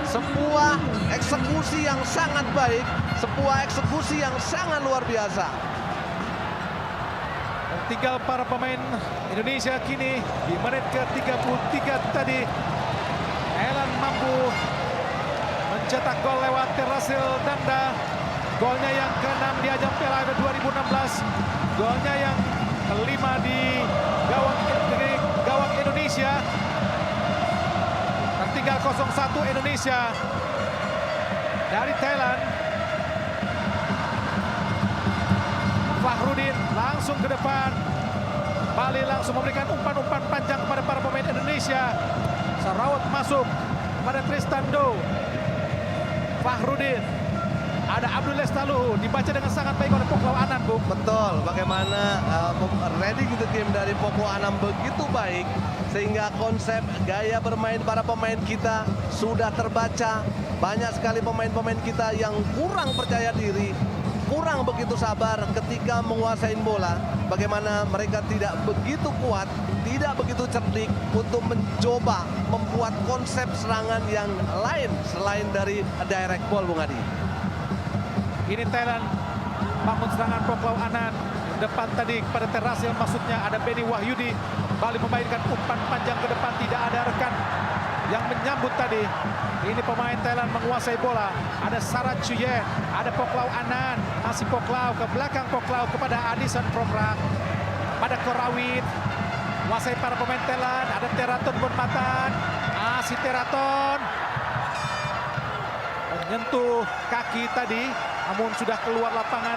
Sebuah eksekusi yang sangat baik, sebuah eksekusi yang sangat luar biasa. Tinggal para pemain Indonesia kini di menit ke-33 tadi. Thailand mampu mencetak gol lewat Terasil Dangda. Golnya yang ke-6 di ajang Piala AFF 2016. Golnya yang kelima di gawang Indonesia. Tertinggal 0-1 Indonesia dari Thailand. Fahrudin langsung ke depan. Bali langsung memberikan umpan-umpan panjang kepada para pemain Indonesia. Serawat masuk pada Tristando. Fahrudin. Ada Abdul Lestaluhu, dibaca dengan sangat baik oleh Poklao Anand, Bu. Betul, bagaimana reading the game dari Poklao Anand begitu baik sehingga konsep gaya bermain para pemain kita sudah terbaca. Banyak sekali pemain-pemain kita yang kurang percaya diri, kurang begitu sabar ketika menguasai bola. Bagaimana mereka tidak begitu kuat, tidak begitu cerdik untuk mencoba membuat konsep serangan yang lain selain dari direct ball, Bung Adi. Ini Thailand bangun serangan Poklao Anand. Depan tadi kepada Terasil, maksudnya ada Benny Wahyudi. Bali memainkan umpan panjang ke depan, tidak ada rekan yang menyambut tadi. Ini pemain Thailand menguasai bola. Ada Sarat Chuyen, ada Poklao Anand. Masih Poklao ke belakang Poklao kepada Adison Prongrak. Pada Korawit. Menguasai para pemain Thailand. Ada Teraton Bonmatan. Masih Teraton. Menyentuh kaki tadi. Namun sudah keluar lapangan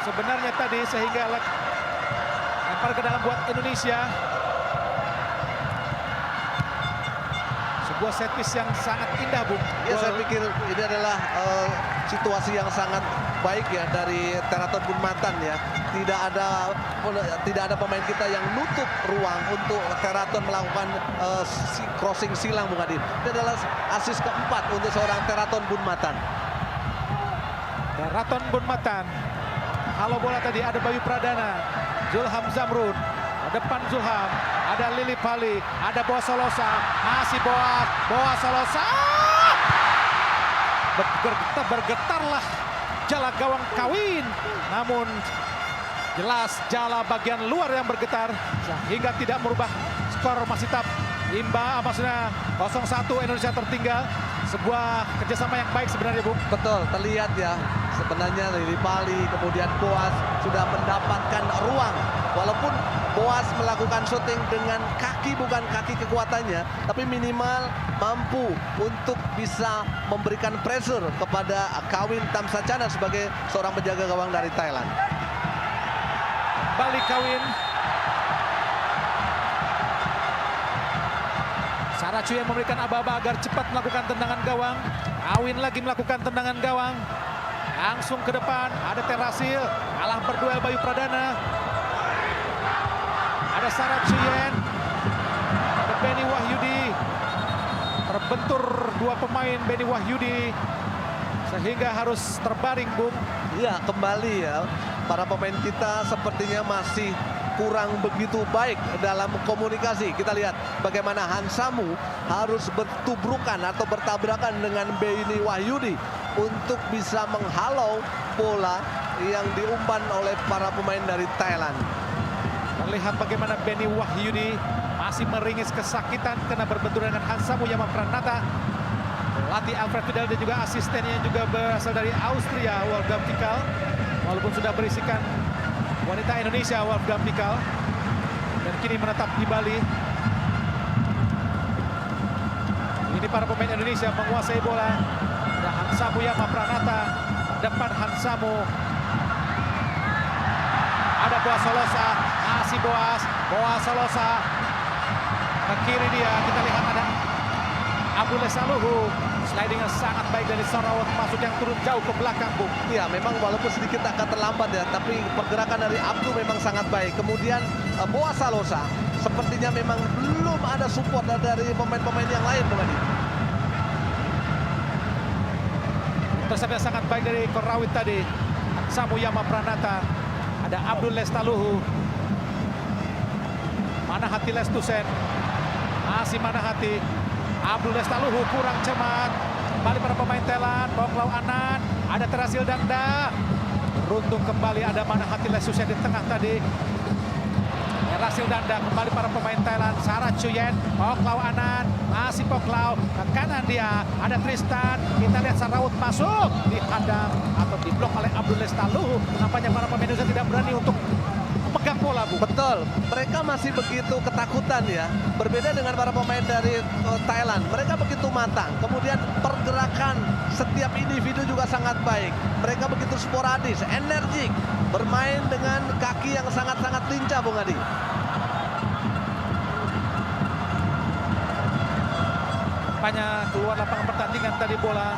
sebenarnya tadi sehingga lempar ke dalam buat Indonesia. Sebuah set piece yang sangat indah, Bung. Ya, saya pikir ini adalah situasi yang sangat baik ya dari Teraton Bonmatan ya. Tidak ada pemain kita yang nutup ruang untuk Teraton melakukan crossing silang, Bung Adi. Ini adalah asis keempat untuk seorang Teraton Bonmatan. Teraton Bonmatan. Halo bola tadi ada Bayu Pradana, Zulham Zamrun, depan Zulham, ada Lili Pali, ada Boas Solosa, masih Boas Solosa. Bergetarlah jala gawang Kawin, namun jelas jala bagian luar yang bergetar sehingga tidak merubah skor masih tetap imbang, maksudnya 0-1 Indonesia tertinggal. Sebuah kerjasama yang baik sebenarnya, Bu. Betul, terlihat ya. Sebenarnya Lili Pali, kemudian Boas sudah mendapatkan ruang. Walaupun Boas melakukan shooting dengan kaki, bukan kaki kekuatannya, tapi minimal mampu untuk bisa memberikan pressure kepada Kawin Tamsacana sebagai seorang penjaga gawang dari Thailand. Balik Kawin. Saracu yang memberikan aba-aba agar cepat melakukan tendangan gawang. Awin lagi melakukan tendangan gawang. Langsung ke depan. Ada Terasil. Kalah berduel Bayu Pradana. Ada Saracu Yen. Ada Benny Wahyudi. Terbentur dua pemain Benny Wahyudi. Sehingga harus terbaring, Bung. Iya, kembali ya. Para pemain kita sepertinya masih kurang begitu baik dalam komunikasi. Kita lihat bagaimana Hansamu harus bertubrukan atau bertabrakan dengan Benny Wahyudi untuk bisa menghalau bola yang diumpan oleh para pemain dari Thailand. Terlihat bagaimana Benny Wahyudi masih meringis kesakitan karena berbenturan dengan Hansamu Yamapranata. Pelatih Alfred Vidal dan juga asistennya juga berasal dari Austria, Wolfgang Pikal. Walaupun sudah berisikan wanita Indonesia, Wolfgang Pikal, dan kini menetap di Bali. Ini para pemain Indonesia menguasai bola. Ada Hansamu Yamapranata, depan Hansamu. Ada Boas Solosa, masih Boas Solosa. Ke kiri dia, kita lihat ada Abdul Saluhu. Sliding yang sangat baik dari Sarawat, masuk yang turun jauh ke belakang, Bung. Ya, memang walaupun sedikit agak terlambat ya, tapi pergerakan dari Abdu memang sangat baik. Kemudian Boas Salosa sepertinya memang belum ada support dari pemain-pemain yang lain, Bung Adi. Intercept yang sangat baik dari Korawit tadi. Samuyama Pranata. Ada Abdul Lestaluhu. Manahati Lestusen. Masih Manahati. Abdul Lestaluhu kurang cermat. Kembali para pemain Thailand. Bongklau Anan. Ada Terasil Dangda. Beruntung kembali ada Manahati Lestusen di tengah tadi. Terasil Dangda kembali para pemain Thailand. Sarah Chuyen. Bongklau Anan. Masih Bongklau. Ke kanan dia. Ada Tristan. Kita lihat Sarawut masuk. Dihadang atau diblok oleh Abdul Lestaluhu. Nampaknya para pemain Indonesia tidak berani untuk megang bola, Bu. Betul, mereka masih begitu ketakutan ya. Berbeda dengan para pemain dari Thailand, mereka begitu matang. Kemudian pergerakan setiap individu juga sangat baik. Mereka begitu sporadis, energik, bermain dengan kaki yang sangat-sangat lincah, Bung Adi. Nampaknya keluar lapangan pertandingan tadi bola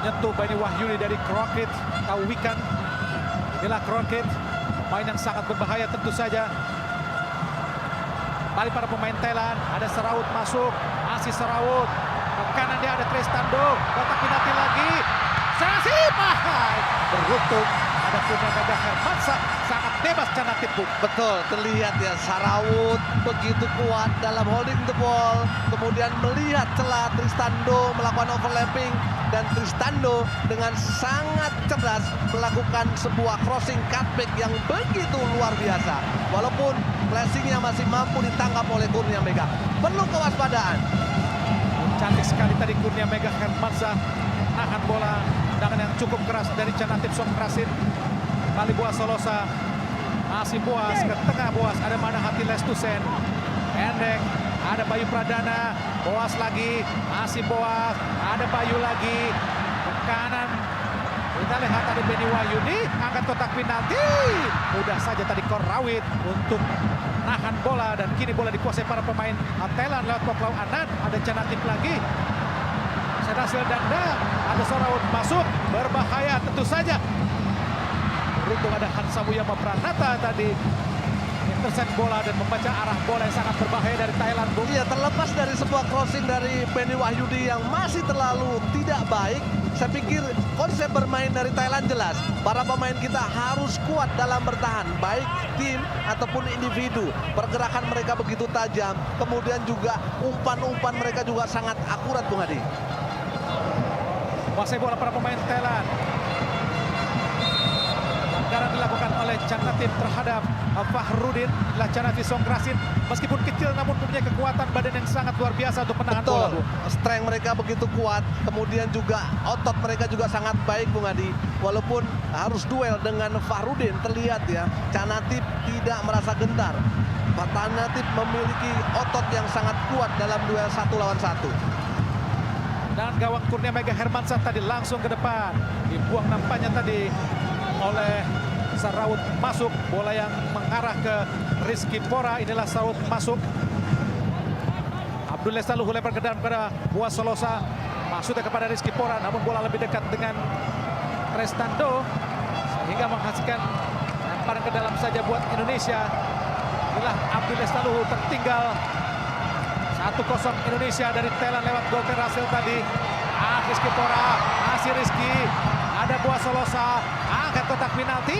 menyentuh Bani Wahyudi dari Crockett Kawikan. Inilah Crockett, pemain yang sangat berbahaya tentu saja. Balik para pemain Thailand, ada Sarawut masuk, masih Sarawut. Ke kanan dia ada Tristando, kotak penalti lagi. Sasipahai, beruntung ada Kurnia Mega Hermansyah, sangat bebas Canatip, Bu. Betul, terlihat ya Sarawut begitu kuat dalam holding the ball. Kemudian melihat celah Tristando melakukan overlapping. Dan Tristando dengan sangat cerdas melakukan sebuah crossing cutback yang begitu luar biasa. Walaupun flashingnya masih mampu ditangkap oleh Kurnia Mega. Perlu kewaspadaan. Cantik sekali tadi Kurnia Mega Hermansyah. Nahan bola, tendangan yang cukup keras dari Canatip Songkrasin. Kali Boas Salosa. Masih Boas, ke tengah Boas. Ada Manahati Lestusen. Pendek. Ada Bayu Pradana, Boas lagi, masih Boas, ada Bayu lagi, ke kanan. Kita lihat tadi Beni Wahyudi, angkat kotak penalti. Mudah saja tadi Korawit untuk nahan bola dan kini bola dikuasai para pemain Thailand lewat Bongklau Anan. Ada Canatip lagi. Terasil Dangda, ada Sarawut masuk, berbahaya tentu saja. Beruntung ada Samuyama Pranata tadi. Intercept bola dan membaca arah bola yang sangat berbahaya dari Thailand, Bung. Iya, terlepas dari sebuah crossing dari Beni Wahyudi yang masih terlalu tidak baik, saya pikir konsep bermain dari Thailand jelas. Para pemain kita harus kuat dalam bertahan, baik tim ataupun individu. Pergerakan mereka begitu tajam, kemudian juga umpan-umpan mereka juga sangat akurat, Bung Adi. Kuasai bola para pemain Thailand. Pelanggaran dilakukan oleh Canatip terhadap Fahrudin. Canatip Songkrasin meskipun kecil namun punya kekuatan badan yang sangat luar biasa untuk menahan bola, Bu. Strength mereka begitu kuat, kemudian juga otot mereka juga sangat baik, Bung Adi. Walaupun harus duel dengan Fahrudin, terlihat ya Canatip tidak merasa gentar. Canatip memiliki otot yang sangat kuat dalam duel 1 lawan 1. Dan gawang Kurnia Mega Hermansyah tadi langsung ke depan. Dibuang nampaknya tadi oleh Sarawut masuk. Bola yang mengarah ke Rizky Pora. Inilah Sarawut masuk. Abdul Lestaluhu lempar ke dalam kepada Boas Salosa. Maksudnya kepada Rizky Pora. Namun bola lebih dekat dengan Tristando. Sehingga menghasilkan lemparan ke dalam saja buat Indonesia. Inilah Abdul Lestaluhu tertinggal 1-0 Indonesia dari Thailand lewat gol Terasil tadi. Rizky Pora, masih Rizky. Ada Boas Salosa, angkat kotak penalti.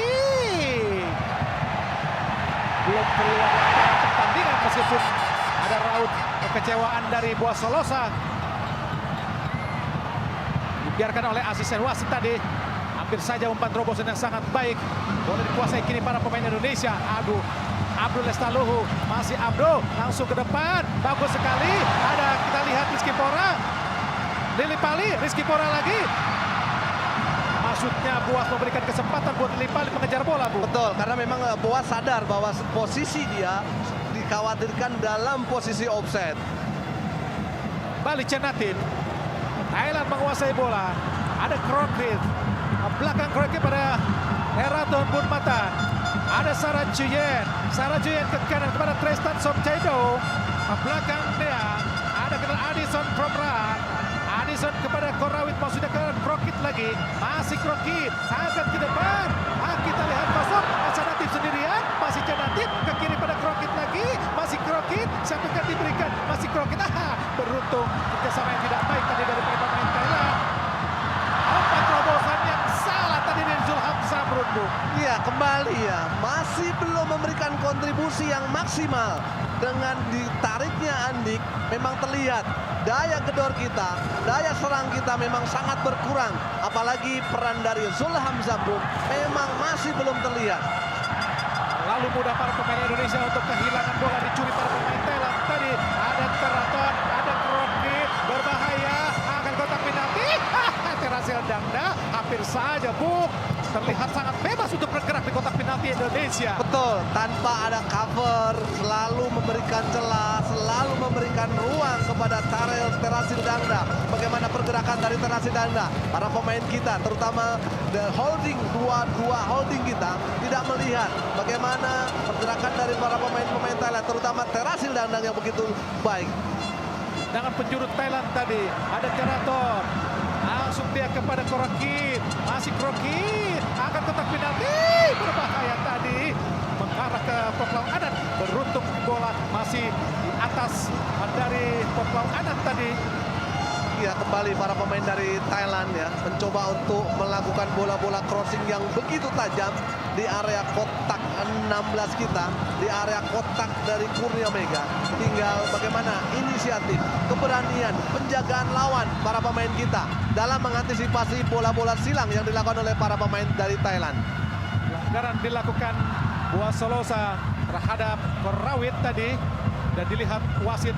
Belum keluar lapangan pertandingan meskipun ada raut kekecewaan dari Boas Salosa. Dibiarkan oleh asisten wasit tadi. Hampir saja umpan terobosan yang sangat baik. Boleh dikuasai kini para pemain Indonesia. Aduh. Abdul Lestaluhu, masih Abdo, langsung ke depan, bagus sekali. Ada kita lihat Rizky Pora, Lili Pali, Rizky Pora lagi. Maksudnya Boas memberikan kesempatan buat Lili Pali mengejar bola, Bu. Betul, karena memang Boas sadar bahwa posisi dia dikhawatirkan dalam posisi offside. Balik Canatip, Thailand menguasai bola. Ada Crockett, belakang Crockett pada Heraton Bunmatan. Ada Sarah Chuyen ke kanan kepada Tristan Somchaido. Belakang dia Ada kena Addison Probra. Addison kepada Korawit, mau sudah ke Krokit lagi. Masih Krokit, angkat ke depan. Kita lihat kosong, Canatif sendirian. Masih Canatif, ke kiri pada Krokit lagi. Masih Krokit, siapa yang diberikan? Masih Krokit, beruntung kerjasama yang tidak baik tadi dari pemain Thailand. Empat terobosan yang salah tadi dari Zulham Zamrun, Bu. Iya, kembali ya, masih belum memberikan kontribusi yang maksimal. Dengan ditariknya Andik, memang terlihat daya gedor kita, daya serang kita memang sangat berkurang. Apalagi peran dari Zulham Zamrun memang masih belum terlihat. Lalu mudah para pemain Indonesia untuk kehilangan bola, dicuri para pemain Thailand. Tadi ada Keraton, ada Krokit, berbahaya, akan kotak penalti. Terasil Dangda hampir saja, Bu. Terlihat sangat bebas untuk bergerak di kotak penalti Indonesia. Betul, tanpa ada cover, selalu memberikan celah, selalu memberikan ruang kepada Terasil Dangda. Bagaimana pergerakan dari Terasil Dangda? Para pemain kita, terutama the holding, dua holding kita, tidak melihat bagaimana pergerakan dari para pemain-pemain Thailand, terutama Terasil Dangda yang begitu baik. Dengan penjuru Thailand tadi, ada Keraton. Langsung dia kepada Krokit, masih Krokit, akan kotak penalti, berbahaya tadi, mengarah ke Poplau Anand, beruntung bola masih di atas dari Poplau Anand tadi. Ya, kembali para pemain dari Thailand ya, mencoba untuk melakukan bola-bola crossing yang begitu tajam di area kotak 16 kita, di area kotak dari Kurnia Mega. Tinggal bagaimana inisiatif, keberanian, penjagaan lawan para pemain kita dalam mengantisipasi bola-bola silang yang dilakukan oleh para pemain dari Thailand. Pelanggaran dilakukan Boas Solosa terhadap Korawit tadi, dan dilihat wasit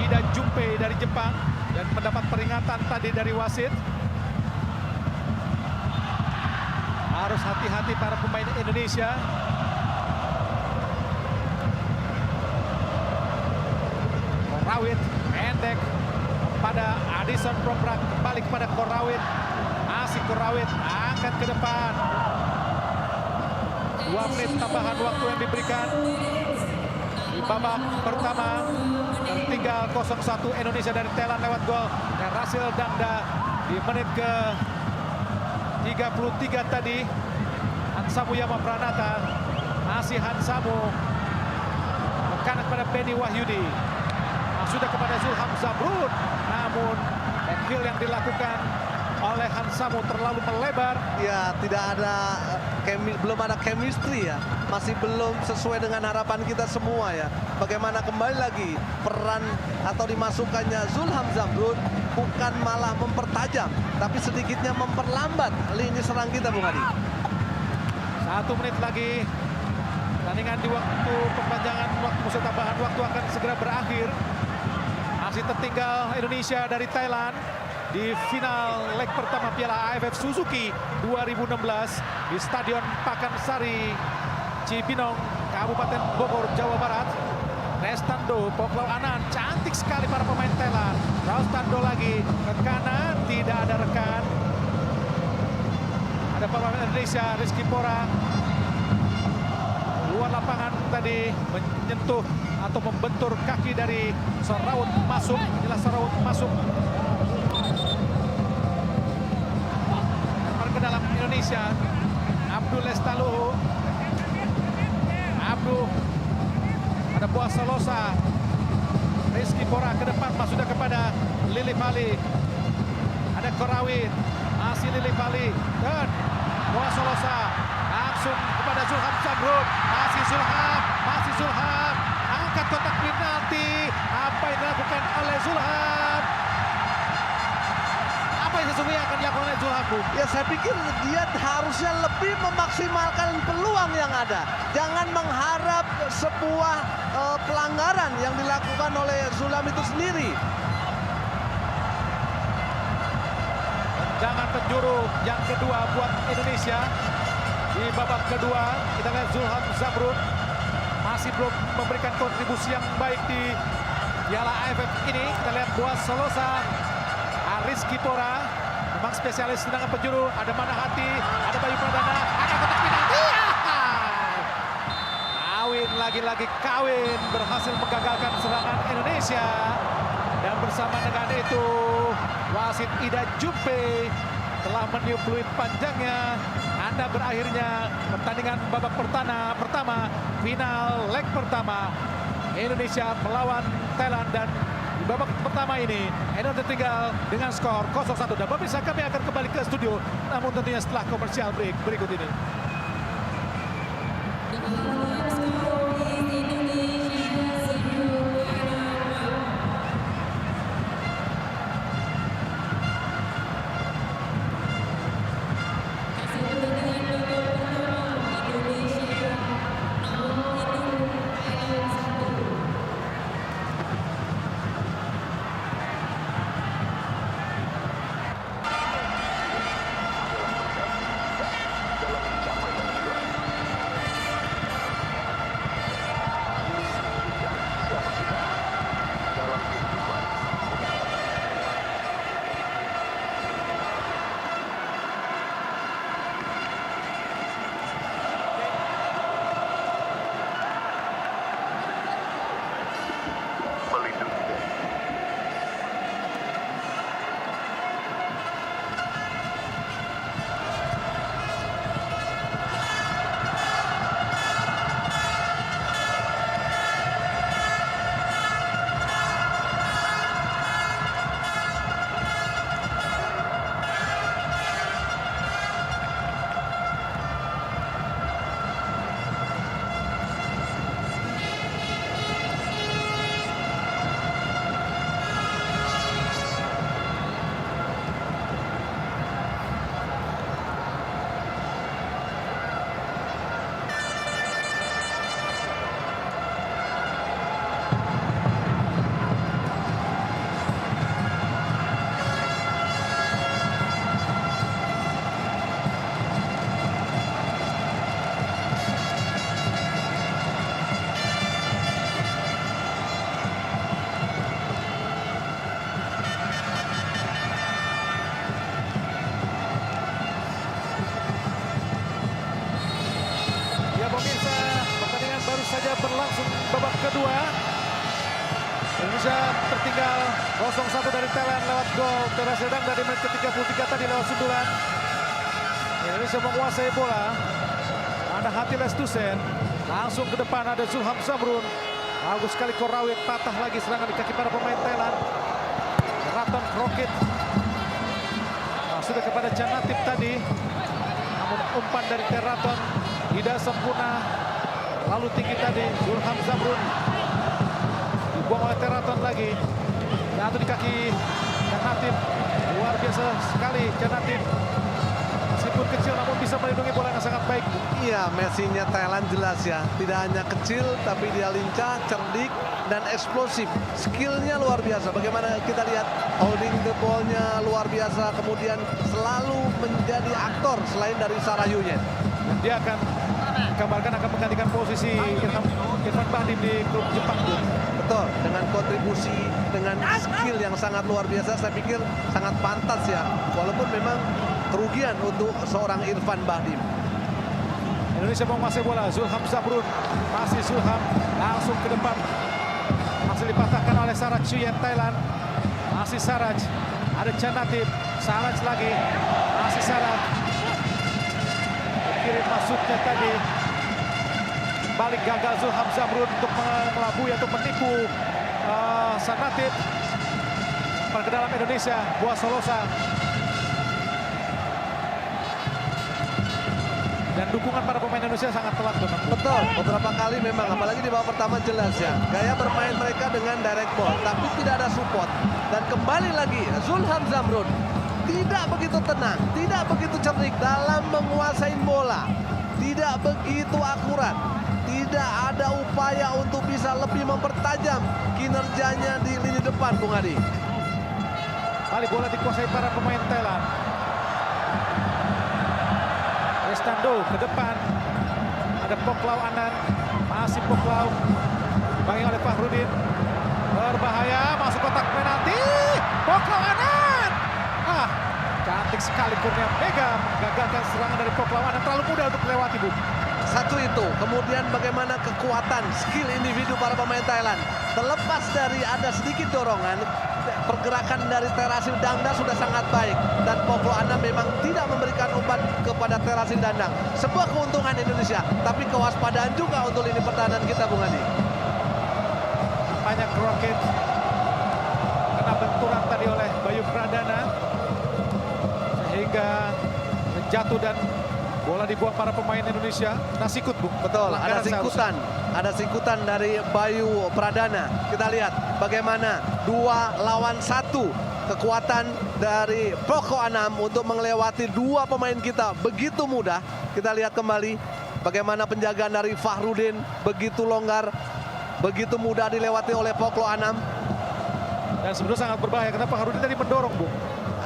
Ida Jumpe dari Jepang dan mendapat peringatan tadi dari wasit. Harus hati-hati para pemain Indonesia. Korawit pendek pada Addison Probra, kembali kepada Korawit. Masih Korawit, angkat ke depan. 2 menit tambahan waktu yang diberikan di babak pertama. Tertinggal 0-1 Indonesia dari Thailand lewat gol Terasil Dangda di menit ke 33 tadi. Hansamu Yama Pranata, masih Hansamu, kanan pada Benny Wahyudi, sudah kepada Zulham Zamrun, namun backhill yang dilakukan oleh Hansamu terlalu melebar. Ya, tidak ada belum ada chemistry ya, masih belum sesuai dengan harapan kita semua ya. Bagaimana kembali lagi peran atau dimasukkannya Zulham Zamrun bukan malah mempertajam, tapi sedikitnya memperlambat lini serang kita, Bung Hadi. 1 menit lagi pertandingan di waktu perpanjangan waktu musim tambahan, waktu akan segera berakhir. Masih tertinggal Indonesia dari Thailand di final leg pertama Piala AFF Suzuki 2016 di Stadion Pakansari, Cibinong, Kabupaten Bogor, Jawa Barat. Restando, Poplau Anand, cantik sekali para pemain Thailand. Restando lagi ke kanan, tidak ada rekan. Ada pemain Indonesia, Rizky Pora. Luar lapangan tadi menyentuh atau membentur kaki dari Soraut masuk. Inilah Soraut masuk. Ke dalam Indonesia, Abdul Lestaluhu. Abdul, ada Boas Solosa. Rizky Pora ke depan, sudah kepada Lili Pali. Ada Korawit, masih Lili Pali. Dan Boas Solosa langsung kepada Zulham Zamrun. Masih Zulham. Angkat kotak penalti. Apa yang dilakukan oleh Zulham? Apa yang sesungguhnya akan dilakukan oleh Zulham? Ya, saya pikir dia harusnya lebih memaksimalkan peluang yang ada. Jangan mengharap sebuah pelanggaran yang dilakukan oleh Zulham itu sendiri. Tendangan penjuru yang kedua buat Indonesia di babak kedua. Kita lihat Zulham Zamrun masih belum memberikan kontribusi yang baik di Piala AFF ini. Kita lihat Boas Solosa, Rizky Pora, memang spesialis tendangan penjuru. Ada Manahati, ada Bayu Pradana, ada kotak penalti. Kawin, lagi-lagi Kawin berhasil menggagalkan serangan Indonesia. Dan bersama dengan itu wasit Ida Jumpe telah meniup peluit panjangnya. Anda berakhirnya pertandingan babak pertama final leg pertama Indonesia melawan Thailand, dan di babak pertama ini Indonesia tinggal dengan skor 0-1. Dan pemirsa, kami akan kembali ke studio namun tentunya setelah komersial break berikut ini. Saja berlangsung babak kedua. Indonesia tertinggal 0-1 dari Thailand lewat gol Tera Sedang dari menit ke-33 tadi lewat sundulan. Indonesia menguasai bola. Ada Hati Lestusen. Langsung ke depan ada Zulham Zamrun. Bagus sekali Korawit, patah lagi serangan di kaki para pemain Thailand. Raton Krokit. Sudah kepada Canatip tadi. Namun umpan dari Teraton tidak sempurna. Lalu tinggi tadi Zulham Zamrun, dibuang oleh Teraton lagi. Jatuh di kaki Canatip. Luar biasa sekali Canatip. Meskipun kecil namun bisa melindungi bola yang sangat baik. Iya, Messi-nya Thailand jelas ya. Tidak hanya kecil tapi dia lincah, cerdik, dan eksplosif. Skillnya luar biasa. Bagaimana kita lihat holding the ball-nya luar biasa. Kemudian selalu menjadi aktor selain dari Sarah Yunyen. Dia akan menggantikan posisi Irfan Bahdim di klub Jepang. Betul, dengan kontribusi, dengan skill yang sangat luar biasa, saya pikir sangat pantas ya. Walaupun memang kerugian untuk seorang Irfan Bahdim. Indonesia menguasai bola, Zulham Zamrun, masih Zulham langsung ke depan, masih dipatahkan oleh Saraj Yuen Thailand. Masih Saraj, ada Canatip, Saraj lagi, masih Saraj. Kirim masuknya tadi, balik gagal Zulham Zamrun untuk mengelabui atau menipu Canatip. Ke dalam Indonesia, Boa Solosa. Dan dukungan para pemain Indonesia sangat telak. Betul, beberapa kali memang, apalagi di babak pertama jelas ya. Gaya bermain mereka dengan direct ball, tapi tidak ada support. Dan kembali lagi, Zulham Zamrun tidak begitu tenang, tidak begitu cerdik dalam menguasai bola. Tidak begitu akurat. Tidak ada upaya untuk bisa lebih mempertajam kinerjanya di lini depan, Bung Adi. Kali bola dikuasai para pemain Thailand. Restando ke depan. Ada Poklau Anand. Masih Poklau. Dibangi oleh Fahrudin. Berbahaya. Masuk kotak penalti. Poklau Anand. Cantik sekali Kurnia Mega menggagalkan serangan dari Poklau Anand. Terlalu mudah untuk melewati, Bu. Satu itu, kemudian bagaimana kekuatan, skill individu para pemain Thailand. Terlepas dari ada sedikit dorongan, pergerakan dari Terasil Dangda sudah sangat baik dan Poklo Anam memang tidak memberikan umpan kepada Terasil Dandang. Sebuah keuntungan Indonesia, tapi kewaspadaan juga untuk lini pertahanan kita, Bung Adi. Banyak roket kena benturan tadi oleh Bayu Pradana sehingga menjatuh dan bola dibuang para pemain Indonesia. Nah, sikut, Bung. Betul, ada Pelanggaran sikutan. Ada sikutan dari Bayu Pradana. Kita lihat bagaimana 2 lawan 1 kekuatan dari Poklo Anam untuk melewati 2 pemain kita begitu mudah. Kita lihat kembali bagaimana penjagaan dari Fahrudin begitu longgar, begitu mudah dilewati oleh Poklo Anam. Dan sebenarnya sangat berbahaya. Kenapa Fahrudin tadi mendorong, Bung?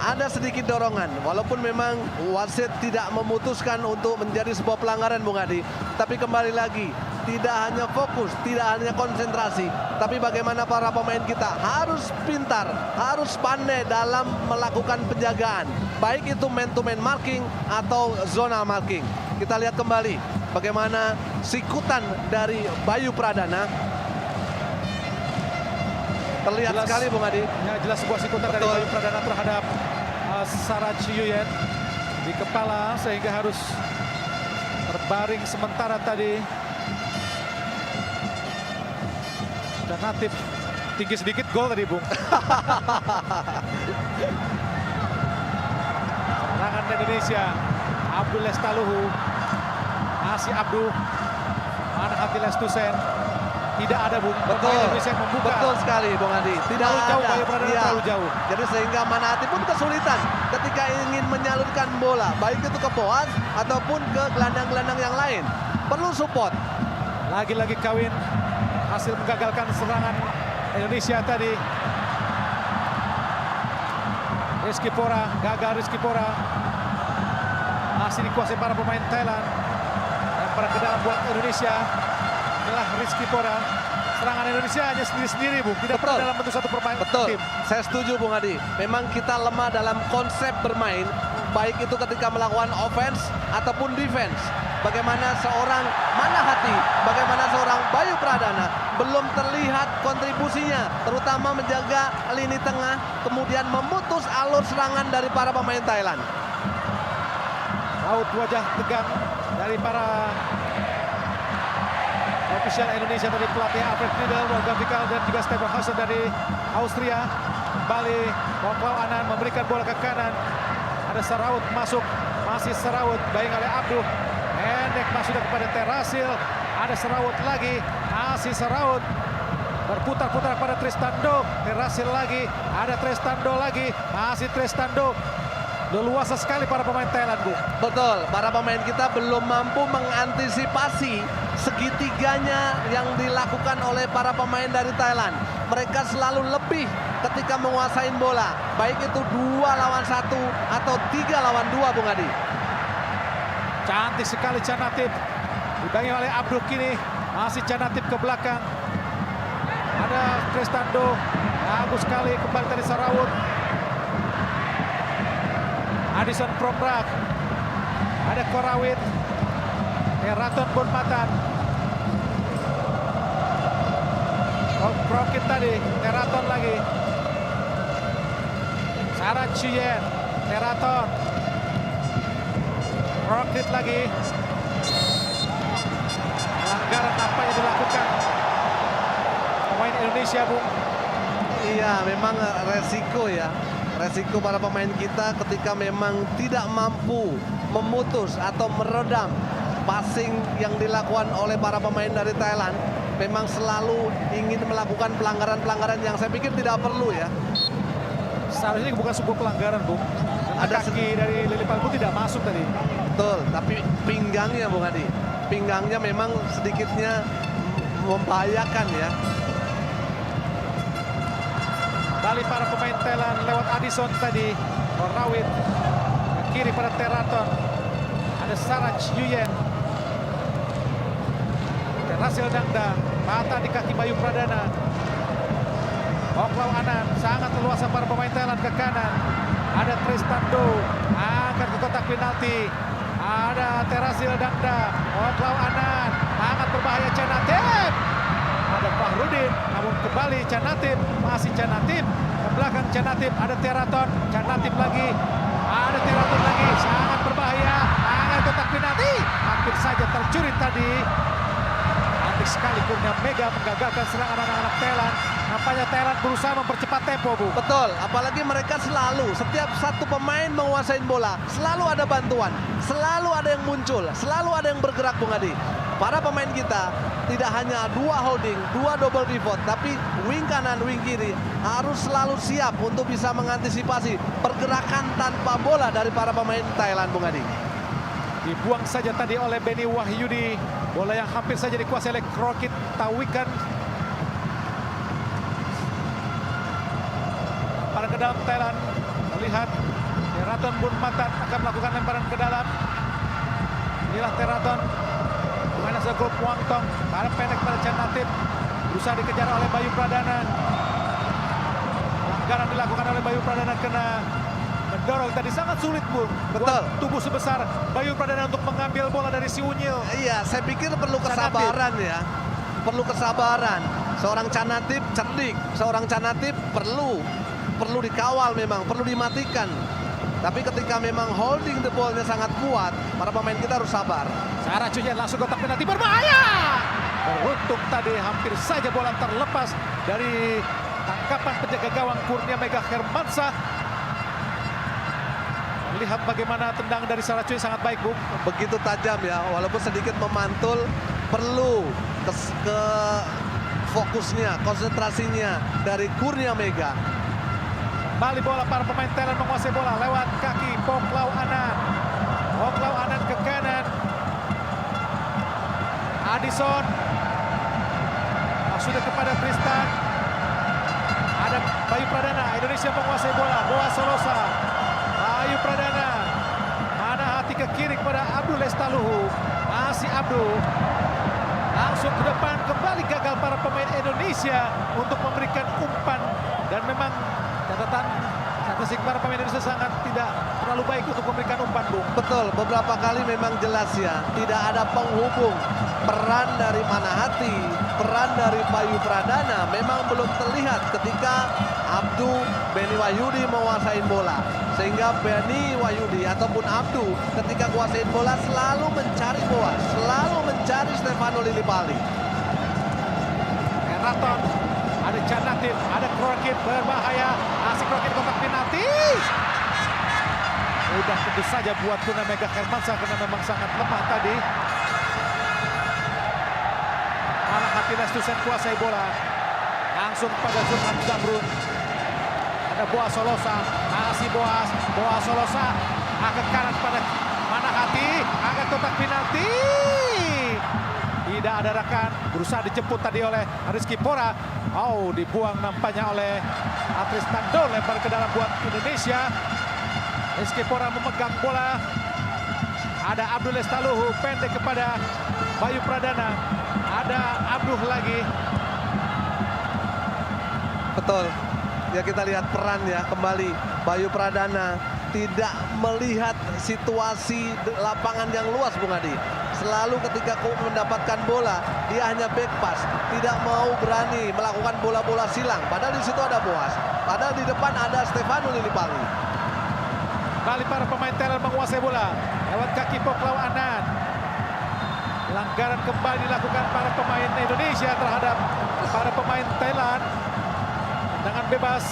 Ada sedikit dorongan, walaupun memang wasit tidak memutuskan untuk menjadi sebuah pelanggaran, Bung Adi. Tapi kembali lagi, tidak hanya fokus, tidak hanya konsentrasi, tapi bagaimana para pemain kita harus pintar, harus pandai dalam melakukan penjagaan. Baik itu man-to-man marking atau zonal marking. Kita lihat kembali bagaimana sikutan dari Bayu Pradana. Terlihat Jelas sekali, Bung Adi. Ya, jelas sebuah sikutan dari Betul. Bayu Pradana terhadap Sarach Yuyen di kepala sehingga harus terbaring sementara tadi. Alternatif tinggi sedikit gol tadi, Bung. Serangan Indonesia, Abdul Lestaluhu, masih Abdul, mana hati Lestusen. Tidak ada, Bung. Betul, Indonesia yang membuka. betul sekali, Bung Adi. Tidak Terlalu jauh, ada. Bayu Pradana Iya. terlalu jauh. Jadi sehingga Manati pun kesulitan ketika ingin menyalurkan bola, baik itu ke Boaz ataupun ke gelandang-gelandang yang lain. Perlu support. Lagi-lagi Kawin hasil menggagalkan serangan Indonesia tadi. Rizky Pora, gagal Rizky Pora. Masih dikuasai para pemain Thailand. Lempar ke dalam buat Indonesia. Inilah Rizky Pora. Serangan Indonesia hanya sendiri-sendiri, Bung. Tidak Betul. pernah dalam bentuk satu permain Betul, tim. saya setuju, Bung Adi. Memang kita lemah dalam konsep bermain, baik itu ketika melakukan offense ataupun defense. Bagaimana seorang Manahati, bagaimana seorang Bayu Pradana belum terlihat kontribusinya, terutama menjaga lini tengah, kemudian memutus alur serangan dari para pemain Thailand. Raut wajah tegang dari para ofisial Indonesia dari pelatih Alfred Riedel, Wolfgang Vikal dan juga Stefan Hasan dari Austria. Kembali Poklo Anam memberikan bola ke kanan. Ada Saraut masuk, masih Saraut bayang oleh Abduh. Pendek masuk kepada Terasil. Ada Saraut lagi, masih Saraut. Berputar-putar pada Tristando. Terasil lagi, ada Tristando lagi, masih Tristando. Leluasa sekali para pemain Thailand, Bu. Betul, para pemain kita belum mampu mengantisipasi segitiganya yang dilakukan oleh para pemain dari Thailand. Mereka selalu lebih ketika menguasai bola, baik itu 2 lawan 1 atau 3 lawan 2, Bung Adi. Cantik sekali Canatip. Dibangi oleh Abdul kini. Masih Canatip ke belakang. Ada Tristando. Bagus sekali kembali tadi Sarawut. Addison Proprak. Ada Korawit. Raton Bonmatan. Prokit tadi. Teraton lagi. Sarach Yuyen. Teraton. Prokit lagi. Pelanggaran apa yang dilakukan pemain Indonesia, Bung? Iya, memang resiko ya. Resiko para pemain kita ketika memang tidak mampu memutus atau meredam passing yang dilakukan oleh para pemain dari Thailand. Memang selalu ingin melakukan pelanggaran-pelanggaran yang saya pikir tidak perlu ya. Seharusnya ini bukan sebuah pelanggaran, Bung. Ada kaki dari Lili Palbu tidak masuk tadi. Betul, tapi pinggangnya, Bung Adi. Pinggangnya memang sedikitnya membahayakan ya. Kembali para pemain Thailand lewat Addison tadi. Rawit ke kiri pada Teraton. Ada Sarach Yuyen. Terasil Dangda. Mata di kaki Bayu Pradana. Poklo Anam sangat leluasa para pemain Thailand ke kanan. Ada Tristando. Angkat ke kotak penalti. Ada Terasil Dangda. Poklo Anam. Sangat berbahaya Canatip. Ada Fahrudin, namun kembali Canatip, masih Canatip ke Ke belakang Canatif, ada Teraton, Canatif lagi, ada Teraton lagi, sangat berbahaya, ada kotak penalti, hampir saja tercuri tadi. Cantik sekali Kurnia Mega menggagalkan serangan anak-anak Thailand. Nampaknya Thailand berusaha mempercepat tempo, Bu. Betul, apalagi mereka selalu, setiap satu pemain menguasain bola, selalu ada bantuan, selalu ada yang muncul, selalu ada yang bergerak, Bung Adi. Para pemain kita tidak hanya dua holding, dua double pivot, tapi wing kanan, wing kiri harus selalu siap untuk bisa mengantisipasi pergerakan tanpa bola dari para pemain Thailand, Bung Adi. Dibuang saja tadi oleh Benny Wahyudi. Bola yang hampir saja dikuasai oleh Krokit Tawikan. Lemparan ke dalam Thailand. Melihat Teraton Bunmatan akan melakukan lemparan ke dalam. Inilah Teraton. Pemain asal klub Wangtong. Barang pendek pada Canatif. Berusaha dikejar oleh Bayu Pradana. Pelanggaran dilakukan oleh Bayu Pradana kena mendorong tadi, sangat sulit, Bung. Betul. Tubuh sebesar Bayu Pradana untuk mengambil bola dari si Unyil. Iya, saya pikir perlu kesabaran ya. Perlu kesabaran. Seorang Canatif cerdik, seorang Canatif perlu dikawal memang, perlu dimatikan. Tapi ketika memang holding the ball-nya sangat kuat, para pemain kita harus sabar. Sarah Cujen langsung kotak penalti, berbahaya. Beruntung tadi hampir saja bola terlepas dari tangkapan penjaga gawang Kurnia Mega Hermansyah. Lihat bagaimana tendangan dari Sarah Cujen sangat baik, Bung. Begitu tajam ya, walaupun sedikit memantul, perlu ke fokusnya, konsentrasinya dari Kurnia Mega. Kembali bola, para pemain Thailand menguasai bola lewat kaki Poklau Anand. Poklau Anand ke kanan. Addison. Sudah kepada Tristan. Ada Bayu Pradana. Indonesia menguasai bola. Boa Solosa. Bayu Pradana. Mana hati ke kiri kepada Abdul Lestaluhu. Masih Abdul. Langsung ke depan. Kembali gagal para pemain Indonesia untuk memberikan umpan. Dan memang catatan statistik para pemain Indonesia sangat tidak terlalu baik untuk memberikan umpan, Bung. Betul, beberapa kali memang jelas ya, tidak ada penghubung. Peran dari Manahati, peran dari Bayu Pradana memang belum terlihat ketika Abdu Benny Wahyudi menguasai bola. Sehingga Benny Wahyudi ataupun Abdu ketika kuasain bola selalu mencari bola, selalu mencari Stefano Lillipali. Teraton, ada Canatif, ada Krokit, berbahaya. Asik Krokit kotak penalti. Udah tentu saja buat Kurnia Mega Hermansyah karena memang sangat lemah tadi. Manahati Lestusen kuasai bola. Langsung pada Zulham Zamrun. Ada Boa Solosa, masih Boa Solosa. Ke kanan pada Manahati, angkat kotak penalti. Tidak ada rekan, berusaha dijemput tadi oleh Rizky Pora. Oh, dibuang nampaknya oleh Atris Tando, lempar ke dalam buat Indonesia. Rizky Pora memegang bola. Ada Abdul Lestaluhu, pendek kepada Bayu Pradana. Ada Abduh lagi. Betul, ya kita lihat peran ya kembali. Bayu Pradana tidak melihat situasi lapangan yang luas, Bung Adi. Selalu ketika mendapatkan bola, dia hanya back pass, tidak mau berani melakukan bola-bola silang. Padahal di situ ada Boas, padahal di depan ada Stefano Lillipali. Kembali para pemain Thailand menguasai bola lewat kaki Poklau Anand. Pelanggaran kembali dilakukan para pemain Indonesia terhadap para pemain Thailand. Tendangan bebas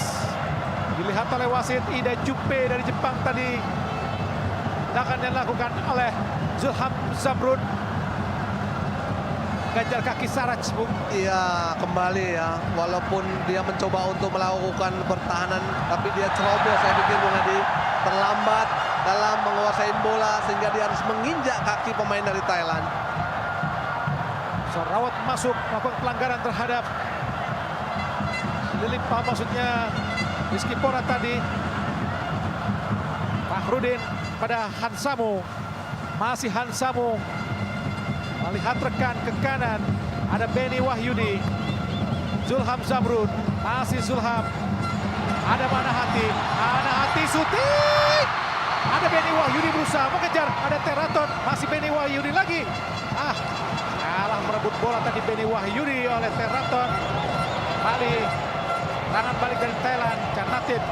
dilihat oleh wasit Ida Juppe dari Jepang tadi. Tendangan yang dilakukan oleh Zulham Zamrun. Ganjar kaki Saraj, Bung. Iya, kembali ya. Walaupun dia mencoba untuk melakukan pertahanan, tapi dia ceroboh, saya pikir, Bung Adi. Terlambat dalam menguasai bola sehingga dia harus menginjak kaki pemain dari Thailand. Sarawat masuk melakukan pelanggaran terhadap Lillipali, maksudnya Rizky Pora tadi. Fahrudin pada Hansamu. Masih Hansamu. Melihat rekan ke kanan. Ada Benny Wahyudi. Zulham Zamrun. Masih Zulham. Ada Manahati. Manahati syuting. Ada Benny Wahyudi berusaha mengejar. Ada Teraton. Masih Benny Wahyudi lagi. Kalah merebut bola tadi Benny Wahyudi oleh Teraton. Kembali Serangan balik dari Thailand, Chanatip.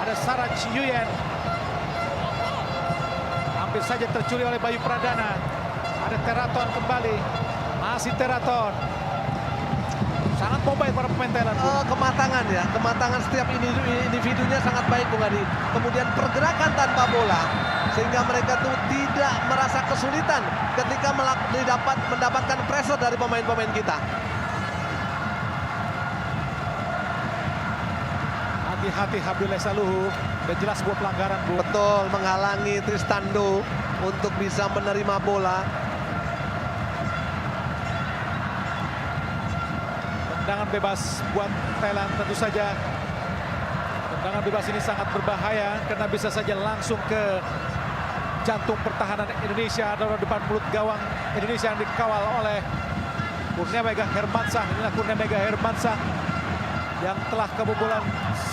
Ada Sarah Chiyuyen. Hampir saja tercuri oleh Bayu Pradana. Ada Teraton kembali. Masih Teraton. Sangat mobile para pemain Thailand. Kematangan ya, kematangan setiap individunya sangat baik Bung Adi. Kemudian pergerakan tanpa bola sehingga mereka tuh tidak merasa kesulitan ketika mendapatkan pressure dari pemain-pemain kita. Hati-hati Abdullah Saluhu, udah jelas sebuah pelanggaran, Bu. Betul, menghalangi Tristando untuk bisa menerima bola. Tendangan bebas buat Thailand tentu saja. Tendangan bebas ini sangat berbahaya karena bisa saja langsung ke jantung pertahanan Indonesia atau depan mulut gawang Indonesia yang dikawal oleh Kurnia Hermansyah. Inilah Kurnia Hermansyah yang telah kebobolan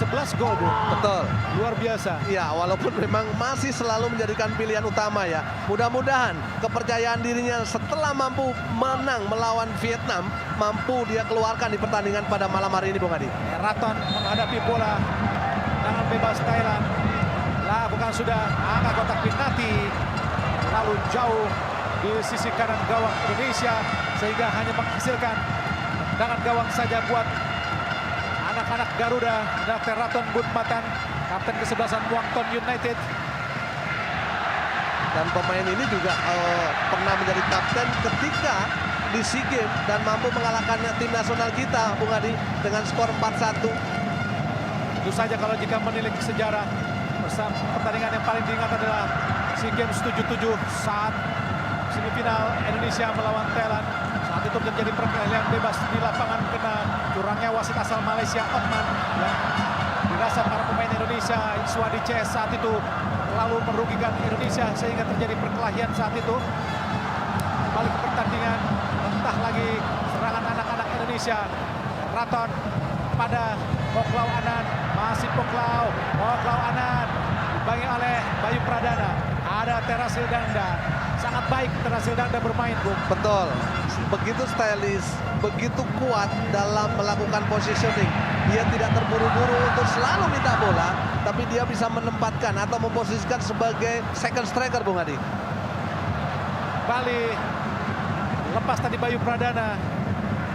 11 gol, Bu. Betul. Luar biasa. Ya, walaupun memang masih selalu menjadikan pilihan utama ya. Mudah-mudahan kepercayaan dirinya setelah mampu menang melawan Vietnam, mampu dia keluarkan di pertandingan pada malam hari ini, Bung Adi. Raton menghadapi bola. Tangan bebas Thailand. Bukan sudah angka kotak penalti. Lalu jauh di sisi kanan gawang Indonesia sehingga hanya menghasilkan tendangan gawang saja buat anak-anak Garuda. Dr. Raton Budmatan, kapten kesebelasan Muangthong United. Dan pemain ini juga pernah menjadi kapten ketika di SEA Games dan mampu mengalahkan tim nasional kita, Bung Adi, dengan skor 4-1. Tentu saja kalau jika menilik sejarah, pertandingan yang paling diingat adalah SEA Games 77 saat semifinal Indonesia melawan Thailand. Saat itu terjadi perkelahian bebas di lapangan kena curangnya wasit asal Malaysia Otman yang dirasa para pemain Indonesia Iswadi CS saat itu lalu merugikan Indonesia sehingga terjadi perkelahian saat itu. Kembali ke pertandingan, entah lagi serangan anak-anak Indonesia. Raton pada Poklau Anand, masih Poklau Anand dibangi oleh Bayu Pradana. Ada Terasil Dangda. Sangat baik Terasil Dangda bermain, Bung. Betul. Begitu stylish, begitu kuat dalam melakukan positioning. Dia tidak terburu-buru untuk selalu minta bola, tapi dia bisa menempatkan atau memposisikan sebagai second striker, Bung Adi. Bali lepas tadi Bayu Pradana.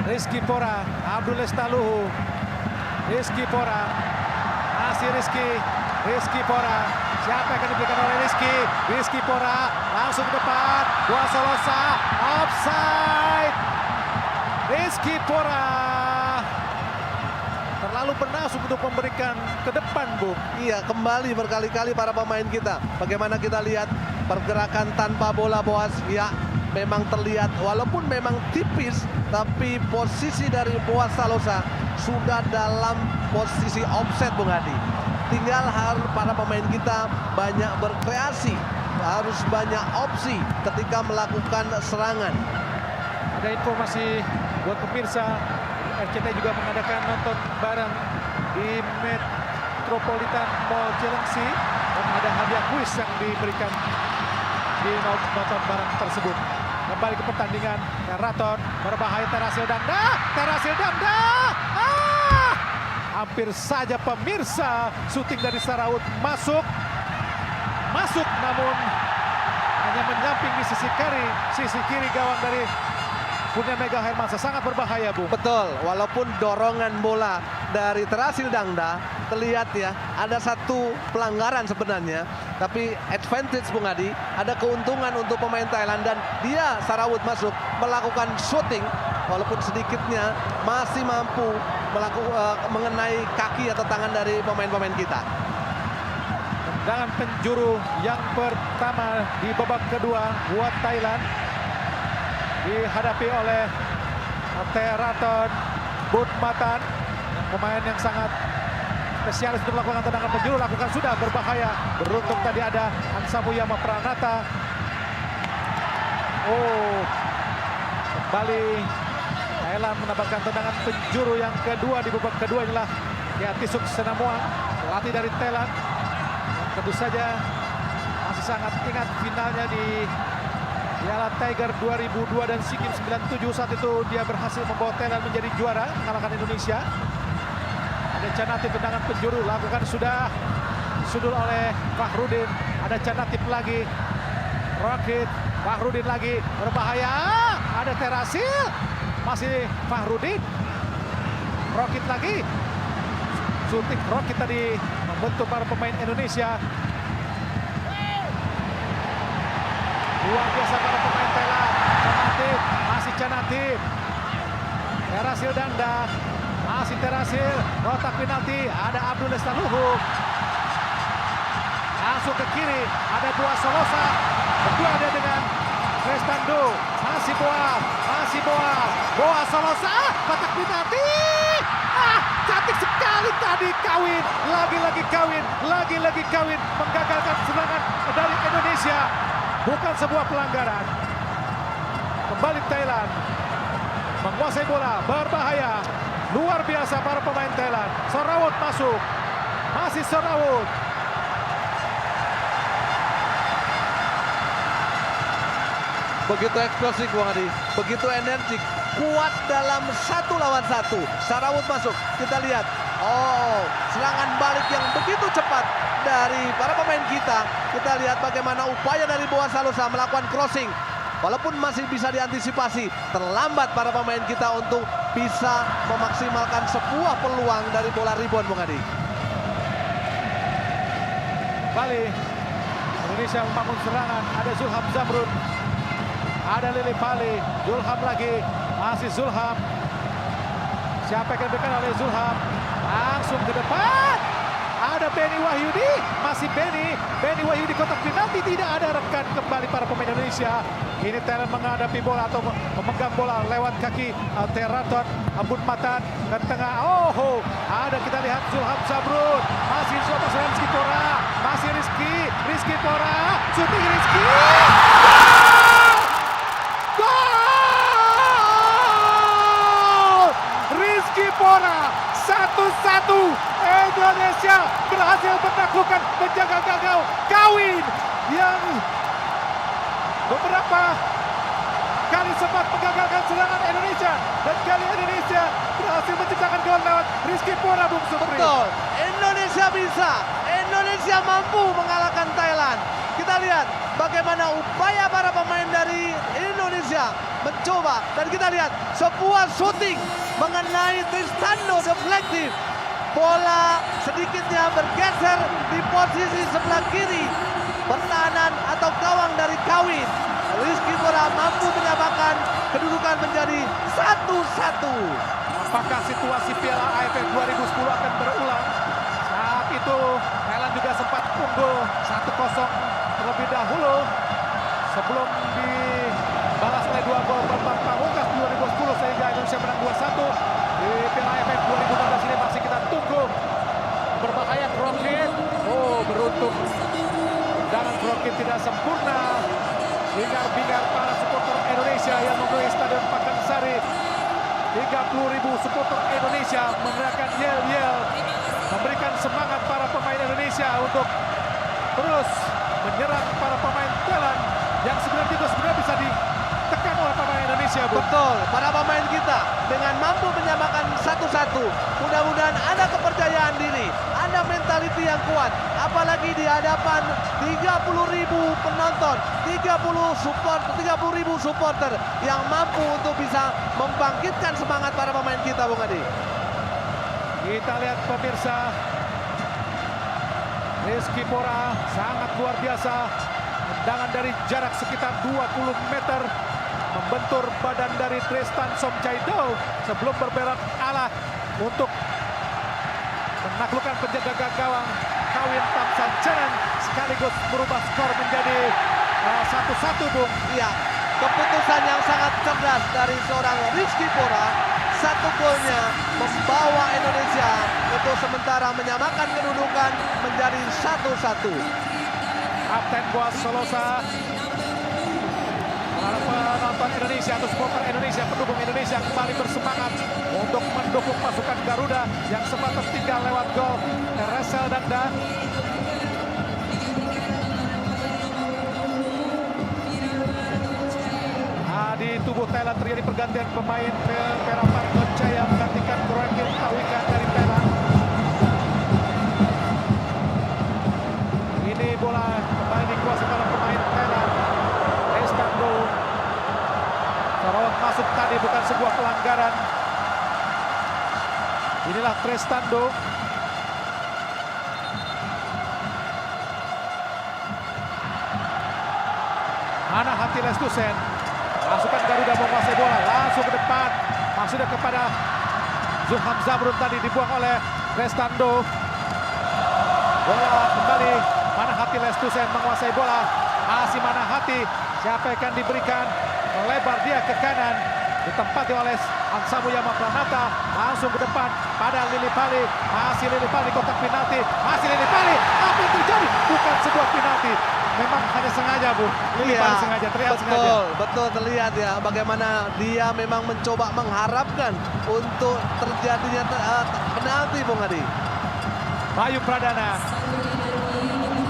Rizky Pora, Abdul Lestaluhu. Rizky Pora, masih Rizky Pora. Siapa yang akan diberikan oleh Rizky Pora langsung ke depan. Dua Solosa, offside. Rizky Pora terlalu bernasib untuk memberikan ke depan, Bung. Iya, kembali berkali-kali para pemain kita. Bagaimana kita lihat pergerakan tanpa bola, Boas. Ya, memang terlihat walaupun memang tipis, tapi posisi dari Boas Salosa sudah dalam posisi offset, Bung Adi. Tinggal harus para pemain kita banyak berkreasi, harus banyak opsi ketika melakukan serangan. Ada informasi buat pemirsa, RCTI juga mengadakan nonton bareng di Metropolitan Mall Cilengsi dan ada hadiah kuis yang diberikan di nonton bareng tersebut. Kembali ke pertandingan, Raton berbahaya. Terasil Dangda. Hampir saja pemirsa syuting dari Saraut masuk namun hanya menyamping di sisi kiri gawang dari Kurnia Hermansyah. Sangat berbahaya, Bung. Betul, walaupun dorongan bola dari Terasil Dangda terlihat ya ada satu pelanggaran sebenarnya, tapi advantage, Bung Adi, ada keuntungan untuk pemain Thailand dan dia Sarawut masuk melakukan shooting walaupun sedikitnya masih mampu mengenai kaki atau tangan dari pemain-pemain kita. Tendangan penjuru yang pertama di babak kedua buat Thailand dihadapi oleh Teraton Budmatan, pemain yang sangat spesialis untuk melakukan tendangan penjuru. Lakukan sudah berbahaya. Beruntung tadi ada Ansamuyama Pranata. Kembali Thailand menambahkan tendangan penjuru yang kedua di babak kedua. Inilah Kiatisuk Senamuang, pelatih dari Thailand. Tentu saja masih sangat ingat finalnya di Piala Tiger 2002 dan SEA Games 97. Saat itu dia berhasil membawa Thailand menjadi juara, mengalahkan Indonesia. Ada Ada Canatip tendangan penjuru, lakukan sudah. Sudul oleh Fahrudin. Ada Canatip lagi. Rokit, Fahrudin lagi, berbahaya. Ada Terasil. Masih Fahrudin. Rokit lagi. Suntik Rokit tadi membentuk para pemain Indonesia. Luar biasa para pemain Thailand. Canatip, masih Canatip. Terasil Danda, masih Terasil. Kotak penalti, ada Abdul Estaluhu. Langsung ke kiri, ada Boas Solosa. Berdua dia dengan Crestando. Masih Boas. Boas Solosa, kotak penalti. Cantik sekali tadi Kawin. Lagi-lagi Kawin menggagalkan serangan dari Indonesia. Bukan sebuah pelanggaran. Kembali Thailand menguasai bola, berbahaya. Luar biasa para pemain Thailand. Sorawut masuk. Masih Sorawut. Begitu eksplosif Bung Adi, begitu energik, kuat dalam 1 lawan 1. Sarawut masuk, kita lihat. Serangan balik yang begitu cepat dari para pemain kita. Kita lihat bagaimana upaya dari Boas Salosa melakukan crossing. Walaupun masih bisa diantisipasi, terlambat para pemain kita untuk bisa memaksimalkan sebuah peluang dari bola rebound Bung Adi. Bali, Indonesia membangun serangan. Ada Zulham Zamrun. Ada Lili Pali, Zulham lagi, masih Zulham. Siapa yang diberikan oleh Zulham? Langsung ke depan. Ada Benny Wahyudi, masih Benny Wahyudi kotak penalti, tidak ada rekan kembali para pemain Indonesia. Ini Thailand menghadapi bola atau memegang bola lewat kaki Teraton Ambun Matan ke tengah. Ada kita lihat Zulham Zamrun, masih Zulham Rizky Pora, masih Rizky Pora, shooting Rizky. Rizky Pora 1-1. Indonesia berhasil menaklukkan penjaga gawang Kawin yang beberapa kali sempat menggagalkan serangan Indonesia, dan kali Indonesia berhasil menciptakan gol lewat Rizky Pora, Bung Supri. Betul, Indonesia bisa, Indonesia mampu mengalahkan Thailand. Kita lihat bagaimana upaya para pemain dari Indonesia mencoba, dan kita lihat sebuah shooting mengenai Tristando deflective. Bola sedikitnya bergeser di posisi sebelah kiri pertahanan atau gawang dari Kawin. Rizky Pora mampu menyamakan kedudukan menjadi 1-1. Apakah situasi Piala AFF 2010 akan berulang? Saat itu Thailand juga sempat unggul 1-0 terlebih dahulu sebelum dibalas oleh 2 gol babak pamungkas 2010 sehingga Indonesia menang 2-1. Di Piala AFF 2016 ini masih kita tunggu. Berbahaya Rokit. Beruntung tendangan Rokit tidak sempurna. Bingar-bingar para supporter Indonesia yang memenuhi Stadion Pakansari. 30.000 supporter Indonesia meneriakkan yel-yel, memberikan semangat para pemain Indonesia untuk terus menyerang para pemain Thailand yang sebenarnya bisa ditekan oleh pemain Indonesia. Betul, para pemain kita dengan mampu menyamakan 1-1. Mudah-mudahan ada kepercayaan diri, ada mentaliti yang kuat, apalagi di hadapan 30.000 penonton, 30.000 supporter yang mampu untuk bisa membangkitkan semangat para pemain kita, Bung Adi. Kita lihat pemirsa, Rizky Pora sangat luar biasa. Tendangan dari jarak sekitar 20 meter membentur badan dari Tristan Somchaido sebelum berbelok arah untuk menaklukkan penjaga gawang Kawin Tamsancanan sekaligus merubah skor menjadi 1-1, Bung. Iya, keputusan yang sangat cerdas dari seorang Rizky Pora. 1 golnya membawa Indonesia untuk sementara menyamakan kedudukan menjadi 1-1. Kapten Boas Solosa, para penonton Indonesia atau supporter Indonesia, pendukung Indonesia kembali bersemangat untuk mendukung pasukan Garuda yang sempat tertinggal lewat gol Resel Danda. Di tubuh Thailand terjadi pergantian pemain. Perapat Koncaya menggantikan Kroenkin Tawika dari Thailand. sebuah pelanggaran. Inilah Trestando. Mana hati Lestusen. Pasukan Garuda menguasai bola. Langsung ke depan. Maksudnya kepada Zulham Zamrun tadi dibuang oleh Trestando. Bola kembali. Mana hati Lestusen menguasai bola. Masih mana hati. Siapa yang akan diberikan. Melebar dia ke kanan. Ditempati oleh Hansamu Yama Pranata. Langsung ke depan pada Lili Pali. Masih Lili Pali kotak penalti. Masih Lili Pali. Apa yang terjadi? Bukan sebuah penalti. Memang hanya sengaja, Bu. Lili Pali sengaja, terlihat sengaja. Betul terlihat ya bagaimana dia memang mencoba mengharapkan untuk terjadinya penalti, Bung Adi. Bayu Pradana.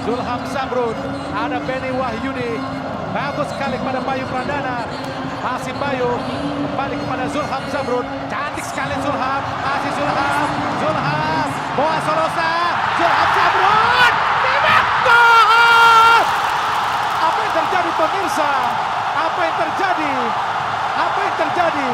Zulham Zamrun. Ada Benny Wahyudi. Bagus sekali kepada Bayu Pradana. Masih Bayu. Kembali kepada Zulham Zamrun. Cantik sekali Zulham. Masih Zulham. Zulham. Boa Solosa. Zulham Zamrun. Tembak gol! Apa yang terjadi pemirsa? Apa yang terjadi? Apa yang terjadi?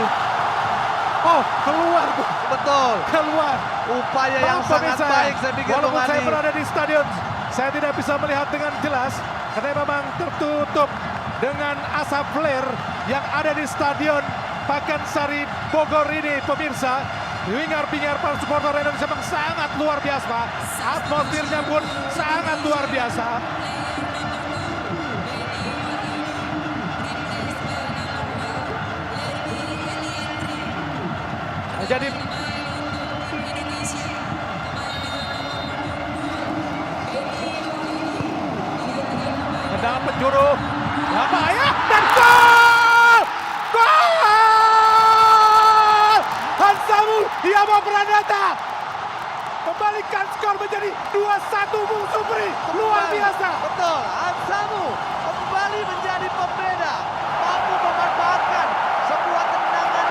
Oh, keluar. Betul. Keluar. Upaya yang sangat baik saya pikir, Bung Walaupun Adi. saya berada di stadion, saya tidak bisa melihat dengan jelas karena memang tertutup dengan asap flare yang ada di stadion Pakansari Bogor ini, pemirsa. Hingar-bingar para supporter Indonesia memang sangat luar biasa. Atmosfernya pun sangat luar biasa. Jadi tendangan penjuru, bahaya dan gol! Gol! Hansamu Yama Pranata kembalikan skor menjadi 2-1, Bung Supri. Luar biasa. Betul, Hansamu kembali menjadi pembeda, mampu memanfaatkan sebuah tendangan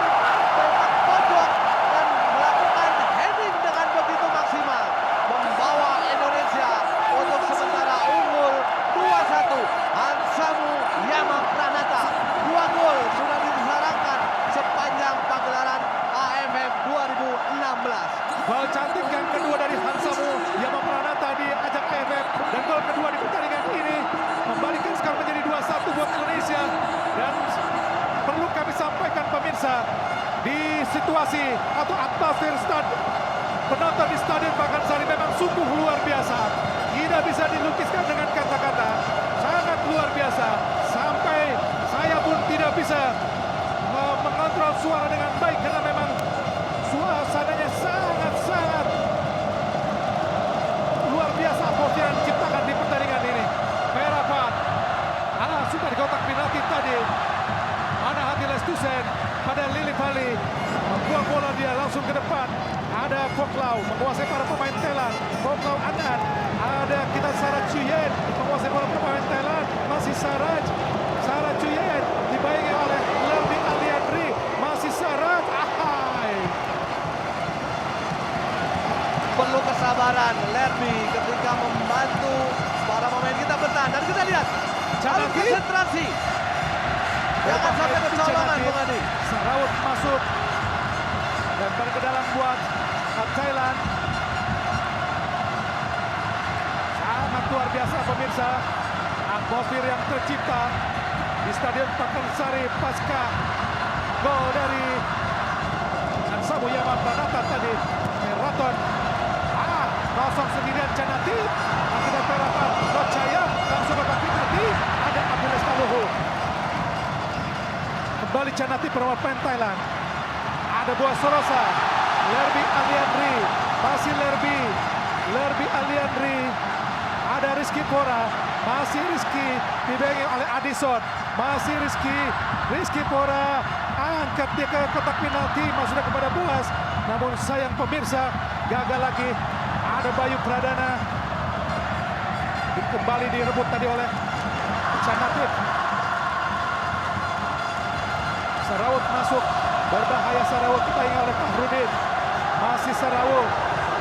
tembak pojok dan melakukan heading dengan begitu maksimal, membawa Indonesia untuk sementara unggul 2-1. Hansamu Yama Pranata, 2 gol sudah disarangkan sepanjang pagelaran AFF 2016. Gol cantik yang kedua dari Hansamu Yama Pranata di ajang AFF dan gol kedua di pertandingan ini membalikan skor menjadi 2-1 buat Indonesia. Dan perlu kami sampaikan pemirsa, di situasi atau atmosfer penonton di Stadion Pakansari memang sungguh luar biasa. Tidak bisa dilukiskan dengan kata-kata. Sangat luar biasa. Sampai saya pun tidak bisa mengontrol suara dengan baik karena memang suasananya sangat-sangat luar biasa atmosfer yang diciptakan di pertandingan ini. Perapat. Sudah di kotak penalti tadi. Mana hati Lestusen pada Lili Pali. Membuang bola dia langsung ke depan. Ada Foklau menguasai para pemain Thailand. Foklau Anan. Ada kita Sarah Chuyen menguasai bola pemain Thailand. Masih Saraj. Sarah Chuyen dibayangi oleh Lerby Aliandri. Masih Saraj. Perlu kesabaran Lerby ketika membantu para pemain kita bertahan. Dan kita lihat, harus konsentrasi. Jangan sampai kecolongan, Bung Adi. Sarawut masuk. Lempar ke dalam buat Thailand. Sangat luar biasa pemirsa. Atmosfer yang tercipta di Stadion Pakansari pasca gol dari Hansamu Yama Pranata tadi. Meraton. Kosong sendirian Canati. Akhirnya Perapat Nocaya langsung ke penalti. Ada Abdul Estaluhu. Kembali Canati pemain Thailand. Ada Boa Solosa. Lerby Aliandri. Masih Lerby. Lerby Aliandri. Ada Rizky Pora. Masih Rizky. Dibayangi oleh Addison. Masih Rizky. Rizky Pora. Angkat dia ke kotak penalti. Masuknya kepada Boas. Namun sayang pemirsa. Gagal lagi. Ada Bayu Pradana. Kembali direbut tadi oleh Canati. Sarawut masuk. Berbahaya Sarawut dibayangi oleh Fahrudin. Masih Sarawut.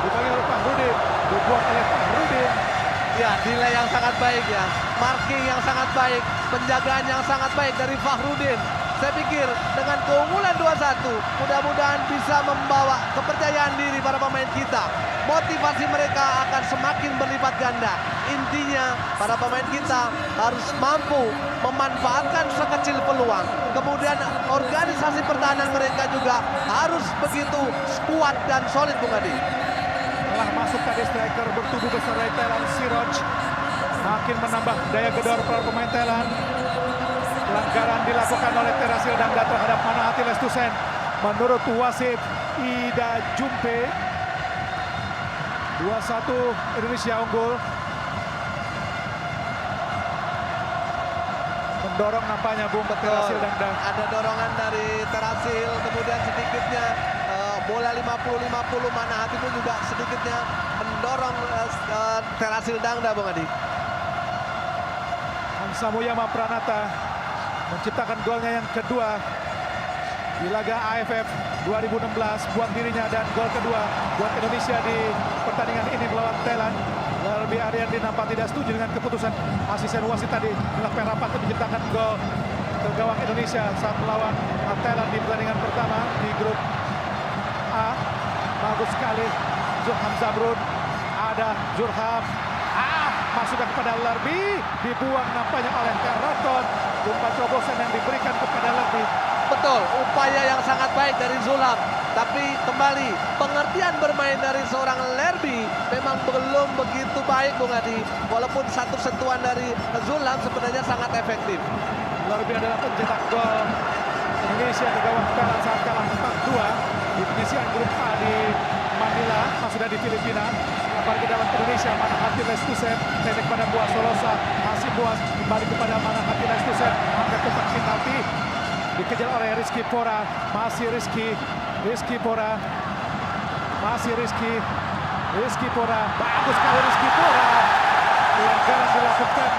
Dibayangi oleh Fahrudin. Dibuat oleh Fahrudin. Ya, nilai yang sangat baik ya. Marking yang sangat baik. Penjagaan yang sangat baik dari Fahrudin. saya pikir dengan keunggulan 2-1, mudah-mudahan bisa membawa kepercayaan diri para pemain kita. Motivasi mereka akan semakin berlipat ganda. Intinya, para pemain kita harus mampu memanfaatkan sekecil peluang. Kemudian organisasi pertahanan mereka juga harus begitu kuat dan solid, Bung Adi. Telah masuk tadi striker bertubuh besar dari Thailand, Siroj. Makin menambah daya gedor para pemain Thailand. Pelanggaran dilakukan oleh Terasil Dangda terhadap Manahati Lestusen. Menurut wasit Ida Jumpe, 2-1 Indonesia unggul. Mendorong nampaknya Bung Terasil Dangda. Ada dorongan dari Terasil, kemudian sedikitnya bola 50-50, Manahati pun juga sedikitnya mendorong Terasil Dangda, Bung Adi. Samuyama Pranata menciptakan golnya yang kedua di laga AFF 2016 buat dirinya dan gol kedua buat Indonesia di pertandingan ini melawan Thailand. Lerby Ariandi nampak tidak setuju dengan keputusan asisten wasit tadi melakukan rapat menciptakan gol ke gawang Indonesia saat melawan Thailand di pertandingan pertama di grup A. Bagus sekali Zulham Zamrun, ada Zulham, masukkan kepada Lerby, dibuang nampaknya oleh Karaton. Umpan terobosan yang diberikan kepada Lerby. Betul, upaya yang sangat baik dari Zulham. Tapi kembali, pengertian bermain dari seorang Lerby memang belum begitu baik, Bung Adi. Walaupun satu sentuhan dari Zulham sebenarnya sangat efektif. Lerby adalah pencetak gol Indonesia ke gawang Thailand saat kalah 4-2 di penyisian grup A di Manila, maksudnya di Filipina. Kembali ke dalam Indonesia, Manahati Lestusen, pendek pada Boas Solosa, masih Boas kembali kepada Manahati Lestusen, angkat kotak penalti, dikejar oleh Rizky Pora, masih Rizky Pora, Rizky Pora, bagus sekali Rizky Pora, pelanggaran dilakukan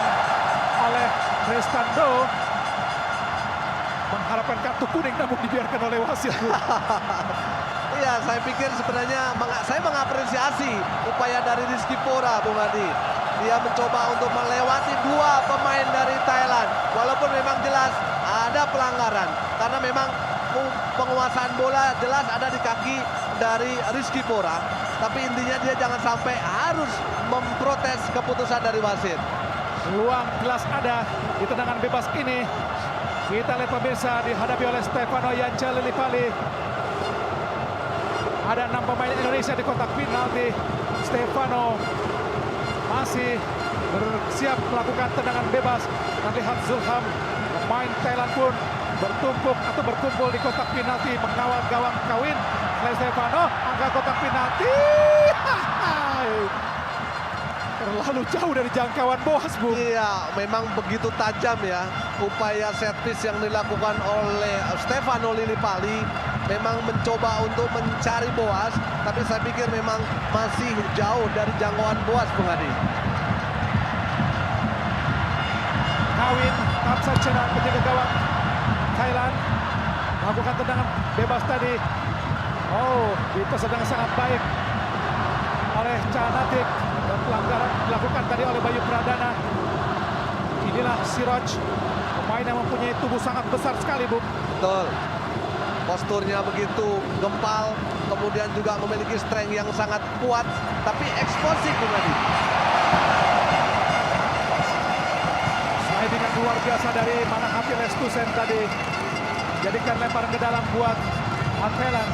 oleh Restando, mengharapkan kartu kuning namun dibiarkan oleh wasit. Iya, saya pikir sebenarnya saya mengapresiasi upaya dari Rizky Pora, Bung Adi. Dia mencoba untuk melewati dua pemain dari Thailand. Walaupun memang jelas ada pelanggaran. Karena memang penguasaan bola jelas ada di kaki dari Rizky Pora. Tapi intinya dia jangan sampai harus memprotes keputusan dari wasit. Peluang jelas ada di tendangan bebas ini. Kita lihat pemirsa dihadapi oleh Stefano Yance Lillipali. Ada 6 pemain Indonesia di kotak penalti. Stefano masih bersiap melakukan tendangan bebas. Nanti lihat Zulham, pemain Thailand pun bertumpuk atau berkumpul di kotak penalti mengawal gawang kawin. Stefano angkat kotak penalti. Terlalu jauh dari jangkauan Boas, Bu. Iya, memang begitu tajam ya upaya set piece yang dilakukan oleh Stefano Lillipali. Memang mencoba untuk mencari Boas, tapi saya pikir memang masih jauh dari jangkauan Boas, Bung Adi. Kawin, Kamsarcena penjaga gawang Thailand melakukan tendangan bebas tadi. Oh, itu sedang sangat baik oleh Canatik. Dan pelanggaran dilakukan tadi oleh Bayu Pradana. Inilah Siroj, pemain yang mempunyai tubuh sangat besar sekali, Bu. Betul. Posturnya begitu gempal, kemudian juga memiliki strength yang sangat kuat, tapi eksplosif, Bung Adi. Sliding yang luar biasa dari Manahati Lestusen tadi. Jadikan lemparan ke dalam buat Thailand.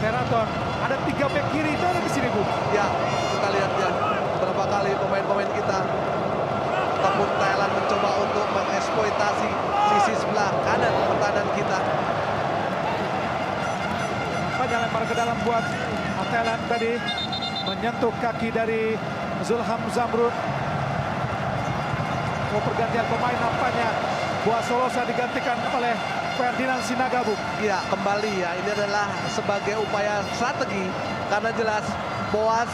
Teraton, ada 3 bek kiri dari sini, Bu. Ya, kita lihat ya berapa kali pemain-pemain kita ataupun Thailand mencoba untuk mengeksploitasi sisi sebelah kanan pertahanan kita. Nampaknya lempar ke dalam buat Thailand tadi menyentuh kaki dari Zulham Zamrun. Pergantian pemain nampaknya Boas Solosa digantikan oleh Ferdinand Sinaga, Bu. Ya, kembali ya, ini adalah sebagai upaya strategi karena jelas Boas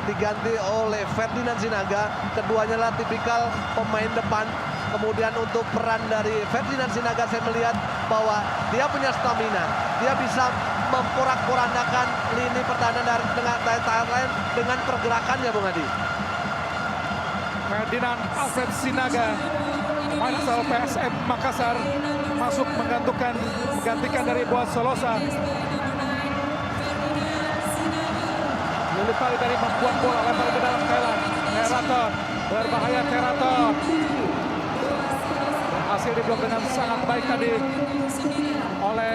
diganti oleh Ferdinand Sinaga. Keduanya lah tipikal pemain depan. Kemudian untuk peran dari Ferdinand Sinaga saya melihat bahwa dia punya stamina. Dia bisa memporak-porandakan lini pertahanan dari Thailand dengan pergerakannya, Bung Adi. Ferdinand Alfred Sinaga, pemain asal PSM Makassar, masuk menggantikan dari Boaz Solosa. Lili Pali dari membuat bola lempar ke dalam Thailand. Teraton, berbahaya Teraton. Berhasil diblok dengan sangat baik tadi oleh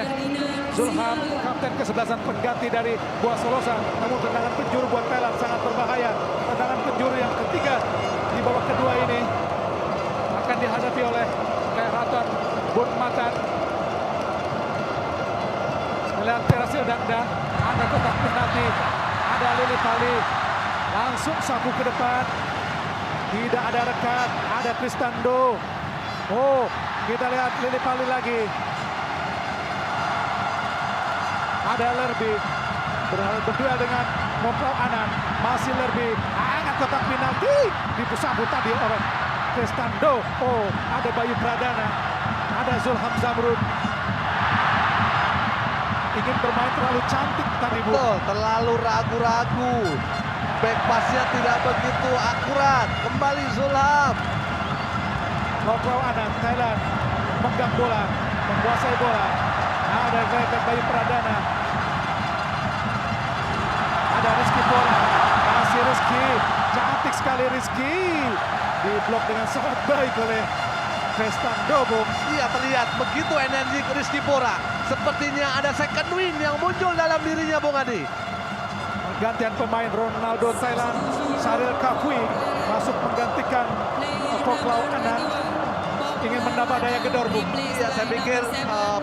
Zulham, kapten ke-11 pengganti dari Boaz Solosa. Namun tendangan penjuru buat Thailand sangat berbahaya. Tendangan penjuru yang ketiga di babak kedua ini akan dihadapi oleh Teraton Bunmatan. Melihat Terasil Dangda, ada kotak penalti, ada Lili Pali, langsung sapu ke depan. Tidak ada rekat, ada Kristando. Oh, kita lihat Lili Pali lagi. Ada Lerby berduel dengan Moklau Anand, masih Lerby, angkat kotak penalti, disambut tadi oleh Kristando. Oh, ada Bayu Pradana, ada Zulham Zamrud. Ingin bermain terlalu cantik tadi, Bu. Betul, terlalu ragu-ragu. Back passnya tidak begitu akurat. Kembali Zulham. Moklau Anand, Thailand memegang bola, menguasai bola. Ada Bayu Pradana. Ada Rizky Bola, masih Rizky, cantik sekali Rizky. Diblok dengan sangat baik oleh Kristando, Bung. Iya, terlihat begitu energi Rizky Pora. Sepertinya ada second wind yang muncul dalam dirinya, Bung Adi. Pergantian pemain Ronaldo Thailand, Saril Kapui masuk menggantikan Moklau Anand. Ingin menambah daya gedor, Bung. Iya, saya pikir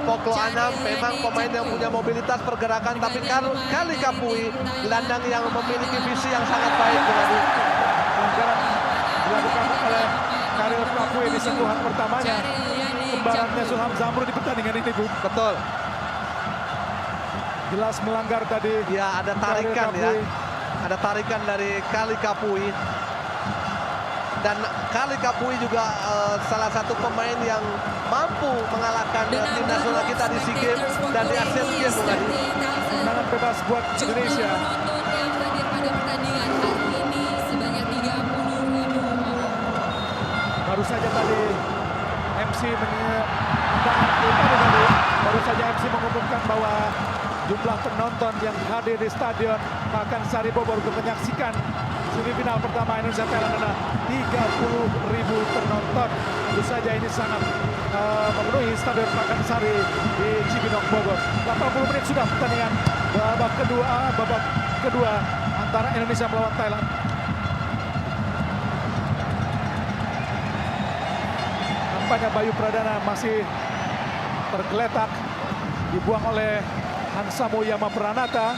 Moklau Anand memang pemain yang punya mobilitas pergerakan, tapi kali Kapui gelandang yang memiliki visi yang sangat baik, Bung Adi. Pelanggaran dilakukan oleh Saril Kapui di sentuhan pertamanya. Kembarannya Zulham Zamrud di pertandingan ini, Bung. Betul. Jelas melanggar tadi. Ya, ada tarikan ya. Ada tarikan dari Kali Kapui. Dan Kali Kapui juga salah satu pemain yang mampu mengalahkan tim nasional kita di SEA Games dan di Asian Games, Bung Adi. Tendangan bebas buat Indonesia. Baru saja tadi MC mengumumkan bahwa jumlah penonton yang hadir di Stadion Pakansari Bogor untuk menyaksikan semifinal pertama Indonesia Thailand adalah 30.000 penonton. Tentu saja ini sangat memenuhi Stadion Pakansari di Cibinong Bogor. 80 menit sudah pertandingan babak kedua antara Indonesia melawan Thailand. Nampaknya Bayu Pradana masih tergeletak, dibuang oleh Hansamu Yama Pranata.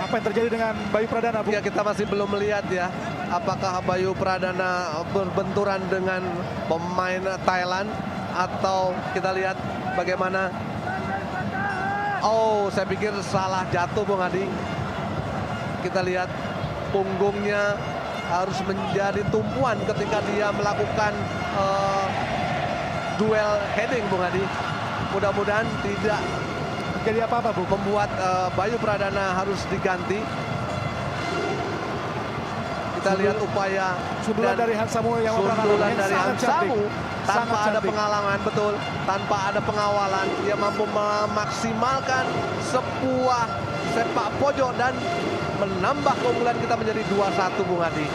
Apa yang terjadi dengan Bayu Pradana, Bu? Ya, kita masih belum melihat ya, apakah Bayu Pradana berbenturan dengan pemain Thailand atau kita lihat bagaimana. Oh, saya pikir salah jatuh, Bung Adi. Kita lihat punggungnya harus menjadi tumpuan ketika dia melakukan duel heading, Bung Adi. Mudah-mudahan tidak Jadi apa-apa, Bu? membuat Bayu Pradana harus diganti. Kita lihat upaya sundulan dari Hansamu yang sundulan dari Hansamu tanpa ada cantik. pengalaman, betul, tanpa ada pengawalan, dia mampu memaksimalkan sebuah sepak pojok dan menambah keunggulan kita menjadi 2-1, Bung Adi.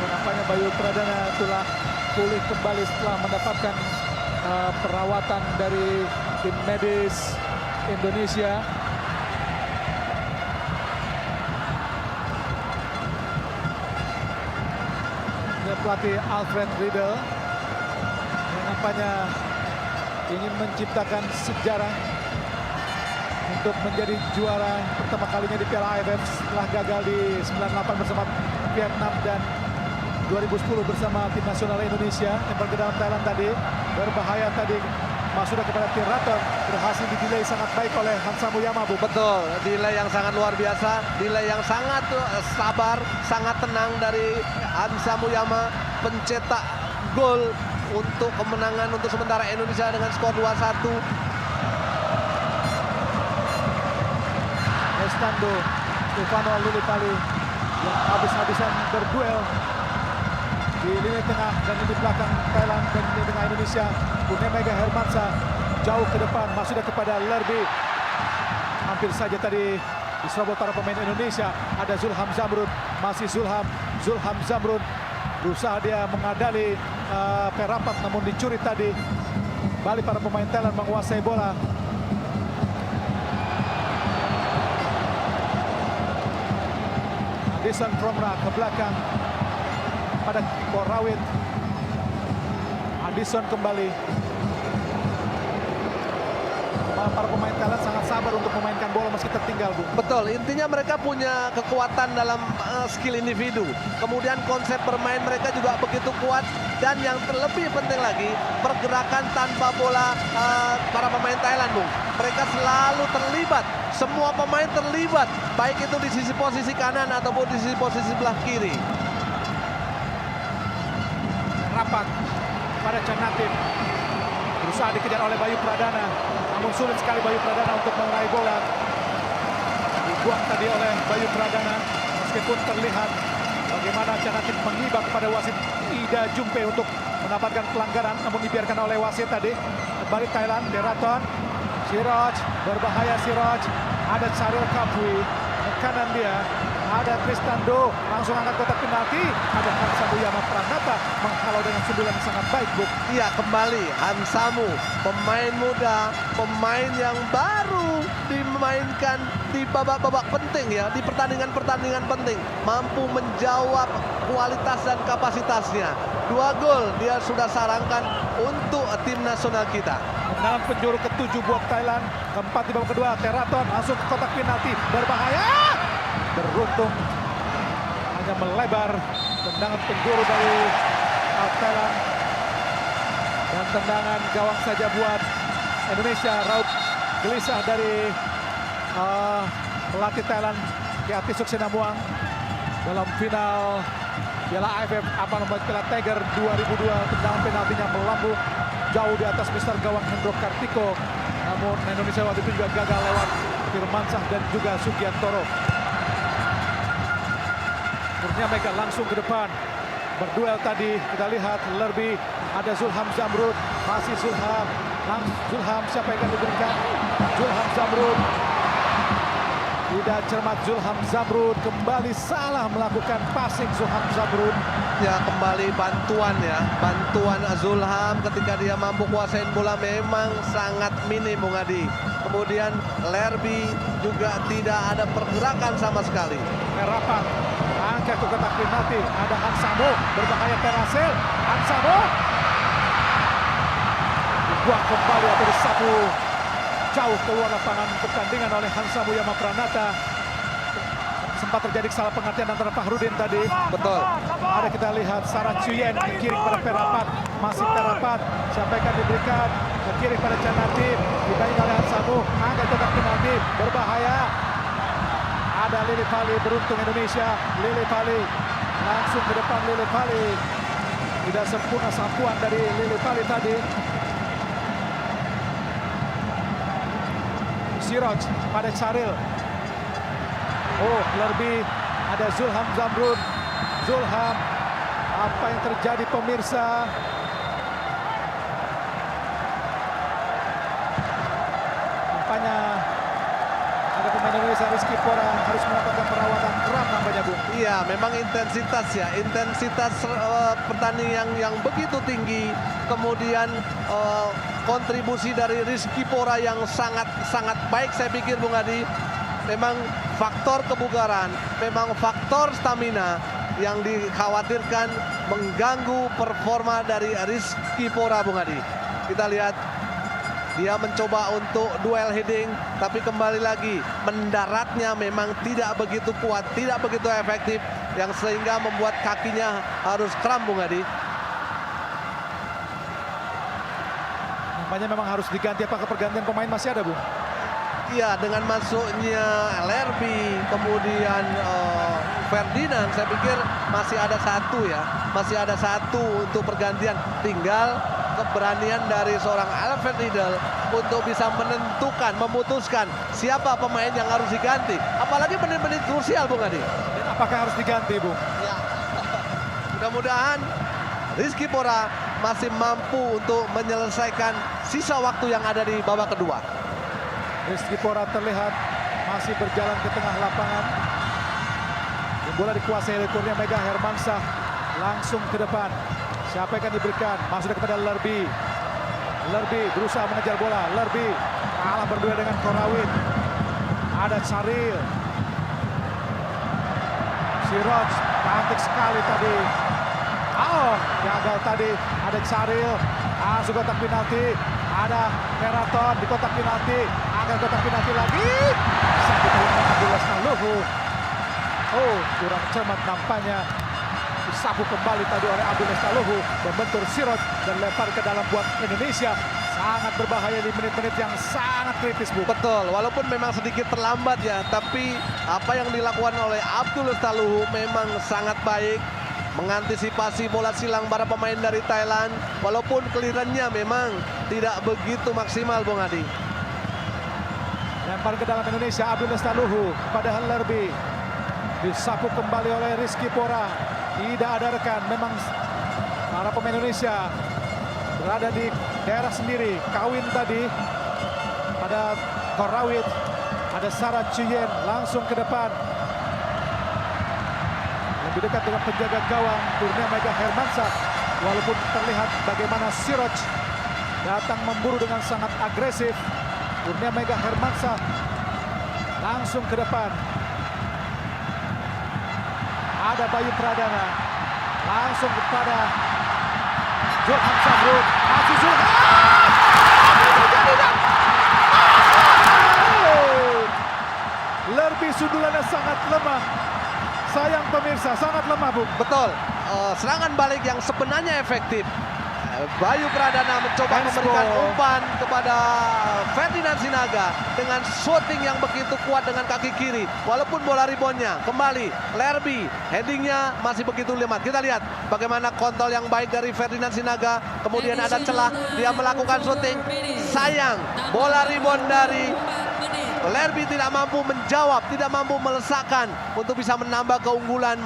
Nampaknya Bayu Pradana telah pulih kembali setelah mendapatkan perawatan dari tim medis Indonesia. Ini pelatih Alfred Riedel yang nampaknya ingin menciptakan sejarah untuk menjadi juara pertama kalinya di Piala AFF setelah gagal di 98 bersama Vietnam dan 2010 bersama tim nasional Indonesia. Lempar ke dalam Thailand tadi, berbahaya tadi, masuk kepada Teraton, berhasil didelay sangat baik oleh Hansamu Yama, Bu. Betul, delay yang sangat luar biasa, delay yang sangat sabar, sangat tenang dari Hansamu Yama, pencetak gol untuk kemenangan untuk sementara Indonesia dengan skor 2-1. Estando, Stefano Lili Pali, yang habis-habisan berduel di lini tengah dan lini belakang Thailand dan lini tengah Indonesia. Kurnia Mega Hermansyah jauh ke depan, masuknya kepada Lerby. Hampir saja tadi diserobot para pemain Indonesia. Ada Zulham Zamrud, masih Zulham Zamrud berusaha dia mengadali Perapat, namun dicuri tadi. Balik para pemain Thailand menguasai bola. Anderson Promra ke belakang pada Korawit. Anderson kembali. Para pemain Thailand sangat sabar untuk memainkan bola meski tertinggal, Bu. Betul, intinya mereka punya kekuatan dalam skill individu. Kemudian konsep bermain mereka juga begitu kuat. Dan yang lebih penting lagi, pergerakan tanpa bola para pemain Thailand, Bung. Mereka selalu terlibat, semua pemain terlibat. Baik itu di sisi posisi kanan ataupun di sisi posisi sebelah kiri. Rapat pada Canatin. Berusaha dikejar oleh Bayu Pradana. Namun sulit sekali Bayu Pradana untuk meraih bola. Dibuang tadi oleh Bayu Pradana. Meskipun terlihat bagaimana Canatin menghibah kepada wasit Ida Jumpe untuk mendapatkan pelanggaran. Namun dibiarkan oleh wasit tadi. Kembali Thailand, Deraton. Siraj, berbahaya Siraj. Ada Charil Kapui. Ke kanan dia. Ada Tristando, langsung angkat kotak penalti. Ada Hansamu Yama Pranata menghalau dengan sundulan sangat baik, Bu. Iya, kembali Hansamu, pemain muda, pemain yang baru dimainkan di babak-babak penting ya, di pertandingan-pertandingan penting, mampu menjawab kualitas dan kapasitasnya. 2 gol dia sudah sarangkan untuk tim nasional kita. Tendangan penjuru ke-7 buat Thailand. Keempat di babak kedua, Teraton langsung ke kotak penalti, berbahaya. Beruntung hanya melebar. Tendangan penjuru dari Thailand dan tendangan gawang saja buat Indonesia. Raut gelisah dari pelatih Thailand Kiati Suksinamuang dalam final Piala AFF Piala Tiger 2002. Tendangan penaltinya melambung jauh di atas Mister gawang Hendro Kartiko. Namun Indonesia waktu itu juga gagal lewat Firmansyah dan juga Sugiantoro. Kurnia Mega langsung ke depan. Berduel tadi kita lihat Lerby, ada Zulham Zamrud, masih Zulham. Zulham siapa yang akan diberikan? Zulham Zamrud. Tidak cermat Zulham Zamrud, kembali salah melakukan passing Zulham Zamrud. Ya, kembali bantuan ya. Bantuan Zulham ketika dia mampu kuasain bola memang sangat minim, Bung Adi. Kemudian Lerby juga tidak ada pergerakan sama sekali. Rapat angkat ke kotak penalti. Ada Hansamu, berbahaya Terasel. Hansamu dibuang kembali atau disapu jauh keluar lapangan pertandingan oleh Hansamu Yama Pranata. Sempat terjadi salah pengertian antara Fahrudin tadi. Betul. Ada kita lihat Sarah Chuyen ke kiri pada Perapat. Masih Perapat. Siapa yang akan diberikan? Ke kiri pada Canatin. Dibanyak oleh Hansamu. Angkat kotak penalti. Berbahaya. Ada Lili Pali, beruntung Indonesia. Lili Pali langsung ke depan. Lili Pali tidak sempurna sampuan dari Lili Pali tadi. Siraj pada Charil. Oh, Lerby, ada Zulham Zamrud. Zulham, apa yang terjadi pemirsa? Nampaknya ada pemain Indonesia, Rizky Pora, harus mendapatkan perawatan keram nampaknya, Bu. Iya, memang intensitas ya, intensitas pertandingan yang begitu tinggi, kemudian kontribusi dari Rizky Pora yang sangat baik saya pikir, Bung Adi. Memang faktor kebugaran, memang faktor stamina yang dikhawatirkan mengganggu performa dari Rizky Pora, Bung Adi. Kita lihat dia mencoba untuk duel heading, tapi kembali lagi mendaratnya memang tidak begitu kuat, tidak begitu efektif, yang sehingga membuat kakinya harus kram, Bung Adi. Nampaknya memang harus diganti. Apakah pergantian pemain masih ada, Bu? Iya, dengan masuknya Lerby, kemudian Ferdinand, saya pikir masih ada satu ya, masih ada satu untuk pergantian. Tinggal keberanian dari seorang Alfred Riedel untuk bisa memutuskan siapa pemain yang harus diganti. Apalagi menit-menit krusial, Bung Adi. Dan apakah harus diganti, Bung? Ya. Mudah-mudahan Rizky Pora masih mampu untuk menyelesaikan sisa waktu yang ada di babak kedua. Rizky Pora terlihat masih berjalan ke tengah lapangan. Bola dikuasai oleh Kurnia Mega Hermansyah. Langsung ke depan. Siapa yang akan diberikan? Masuk kepada Lerby. Lerby berusaha mengejar bola. Lerby kalah berdua dengan Korawit. Ada Saril. Siroj cantik sekali tadi. Gagal tadi. Ada Saril. Masuk kotak penalti. Ada Peraton di kotak penalti. Akan kotak penalti lagi. Satu tendangan Abdullah Staluhu. Kurang cermat nampaknya. Disapu kembali tadi oleh Abdullah Staluhu. Membentur Siroj dan lempar ke dalam buat Indonesia. Sangat berbahaya di menit-menit yang sangat kritis, Bu. Betul, walaupun memang sedikit terlambat ya, tapi apa yang dilakukan oleh Abdullah Staluhu memang sangat baik. Mengantisipasi bola silang para pemain dari Thailand. Walaupun clearance-nya memang tidak begitu maksimal, Bung Adi. Lempar ke dalam Indonesia, Abdullah Staluhu pada Lerby. Disapu kembali oleh Rizky Pora. Tidak ada rekan. Memang para pemain Indonesia berada di daerah sendiri. Kawin tadi pada Korawit. Ada Sarah Chuyen langsung ke depan. Lebih dekat dengan penjaga gawang Kurnia Mega Hermansyah. Walaupun terlihat bagaimana Siroj datang memburu dengan sangat agresif. Kurnia Mega Hermansyah langsung ke depan. Ada Bayu Pradana langsung kepada Zulham Samrud. Masih Zulham. Lerby sundulannya sangat lemah. Sayang pemirsa, sangat lemah, Bu. Betul, serangan balik yang sebenarnya efektif. Bayu Pradana mencoba memberikan umpan kepada Ferdinand Sinaga dengan shooting yang begitu kuat dengan kaki kiri. Walaupun bola reboundnya kembali Lerby, headingnya masih begitu lemah. Kita lihat bagaimana kontrol yang baik dari Ferdinand Sinaga. Kemudian ada celah, dia melakukan shooting. Sayang, bola rebound dari Lerby tidak mampu menjawab, tidak mampu melesakkan untuk bisa menambah keunggulan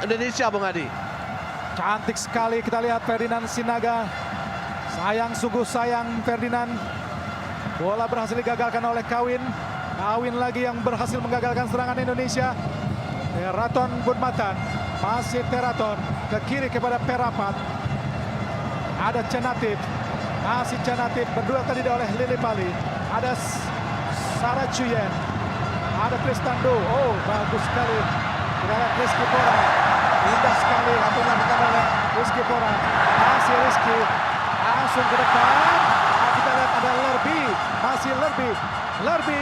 Indonesia, Bung Adi. Cantik sekali kita lihat Ferdinand Sinaga. Sayang, sungguh sayang Ferdinand. Bola berhasil digagalkan oleh Kawin. Kawin lagi yang berhasil menggagalkan serangan Indonesia. Teraton Bunmatan. Masih Teraton ke kiri kepada Perapat. Ada Cenatip. Masih Cenatip berdua tadi oleh Lili Pali. Ada Sarah Chuyen. Ada Kristando. Bagus sekali. Kita lihat Rizky Pora. Indah sekali apa yang dilakukan oleh Rizky Pora. Masih Rizky langsung ke depan. Kita lihat ada Lerby. Masih Lerby. Lerby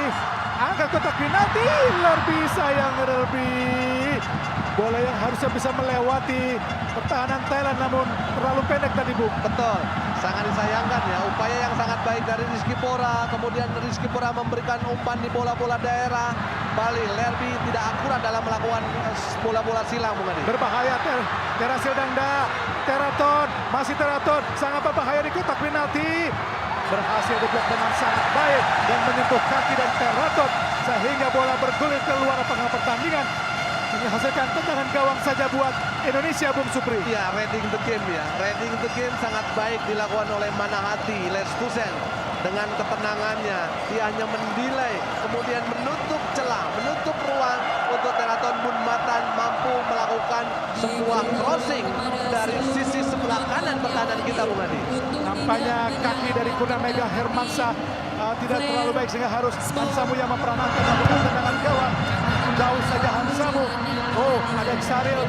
angkat kotak penalti. Lerby, sayang Lerby. Bola yang harusnya bisa melewati pertahanan Thailand namun terlalu pendek tadi, Bu. Betul, sangat disayangkan ya. Upaya yang sangat baik dari Rizky Pora. Kemudian Rizky Pora memberikan umpan di bola-bola daerah. Balik Lerby tidak akurat dalam melakukan bola-bola silang, Bung Adi. Berbahaya Terasil Dangda. Teraton, masih Teraton. Sangat berbahaya di kotak penalti. Berhasil diblok dengan sangat baik dan menyentuh kaki dan Teraton sehingga bola bergulir keluar lapangan pertandingan. Menghasilkan tendangan gawang saja buat Indonesia, Bung Supri. Ya, reading the game ya. Reading the game sangat baik dilakukan oleh Manahati Lestusen. Dengan ketenangannya, dia hanya mendelay, kemudian menutup celah, menutup ruang untuk Teraton Bunmatan mampu melakukan sebuah crossing dari sisi sebelah kanan pertahanan kita, Bung Adi. Nampaknya kaki dari Kurnia Mega Hermansyah tidak terlalu baik sehingga harus Hansamu yang memperankan melakukan tendangan gawang. Jauh saja Hansamu. Ada Saril.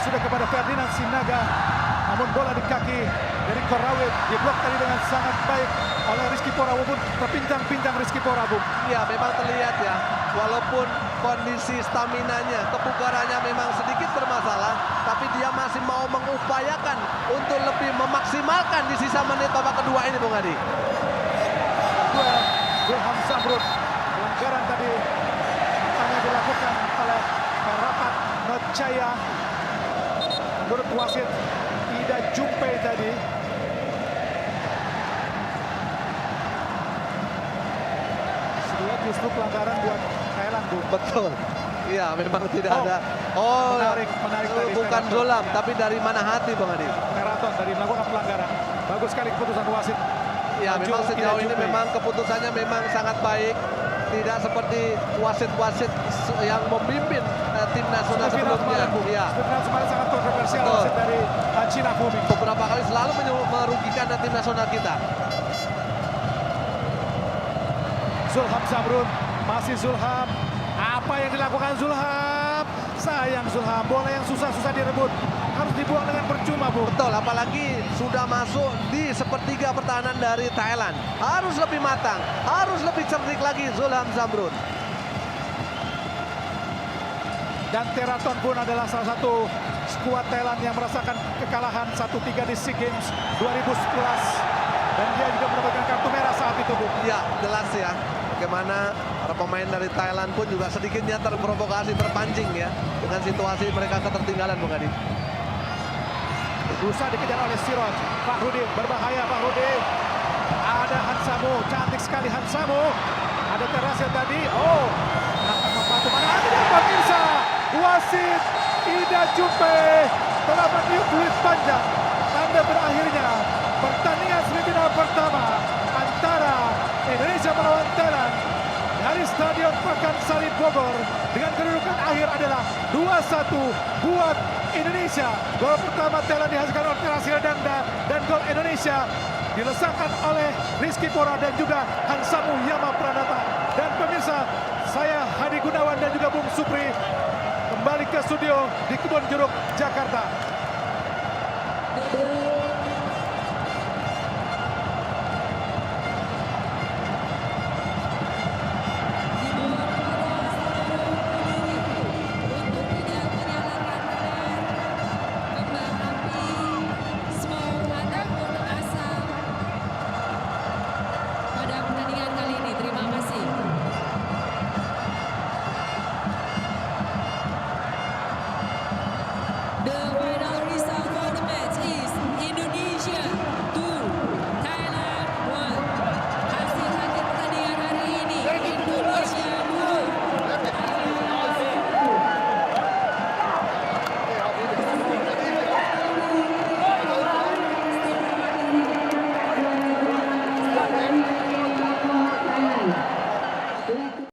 Sudah kepada Ferdinand Sinaga. Namun bola di kaki dari Korawit diblok tadi dengan sangat baik oleh Rizky Pora. Walaupun terpincang-pincang Rizky Pora, Bung. Ya, memang terlihat ya. Walaupun kondisi staminanya, kebugarannya memang sedikit bermasalah, tapi dia masih mau mengupayakan untuk lebih memaksimalkan di sisa menit babak kedua ini, Bung Adi. Zulham Samrud. Pelanggaran tadi hanya dilakukan oleh Rapat Notjaya. Menurut wasit Ida Jumpei tadi. Sebenarnya justru pelanggaran buat Thailand, Bung. Betul. Iya, memang tidak ada. Oh, menarik dari bukan Teraton. Zolam, tapi dari mana hati, Bang Adi? Teraton tadi melakukan pelanggaran. Bagus sekali keputusan wasit. Ya, Maju memang sejauh Ida ini Jumpei. memang keputusannya memang sangat baik. Tidak seperti wasit-wasit yang memimpin tim nasional Seperti final sebelumnya. kemarin, Bung. Iya. Seperti final kemarin sangat kontroversial Betul. wasit dari Cina Fumi. Beberapa kali selalu merugikan tim nasional kita. Zulham Zamrun, masih Zulham. Apa yang dilakukan Zulham? Sayang Zulham, bola yang susah-susah direbut. Harus dibuang dengan percuma, Bung. Betul, apalagi sudah masuk di sepertiga pertahanan dari Thailand. Harus lebih matang, harus lebih cerdik lagi Zulham Zamrun. Dan Teraton pun adalah salah satu skuad Thailand yang merasakan kekalahan 1-3 di SEA Games 2011. Dan dia juga mendapatkan kartu merah saat itu, Bung. Ya, jelas ya. Bagaimana para pemain dari Thailand pun juga sedikitnya terprovokasi, terpancing ya. Dengan situasi mereka ketertinggalan, Bung Adi. Berusaha dikejar oleh Siroj. Fahrudin, berbahaya Fahrudin. Ada Hansamu, cantik sekali Hansamu. Ada Terasil tadi. Oh, akan membantu mana? Tidak, pemirsa. Wasit Ida Jumpei telah meniup fluit panjang. Tanda berakhirnya pertandingan semifinal pertama antara Indonesia melawan Thailand dari Stadion Pakansari Bogor dengan kedudukan akhir adalah 2-1 buat Indonesia. Gol pertama Thailand dihasilkan oleh Terasil Dangda dan gol Indonesia dilesakan oleh Rizky Pora dan juga Hansamu Yama Pranata. Dan pemirsa, saya Hadi Gunawan dan juga Bung Supri kembali ke studio di Kebon Jeruk, Jakarta.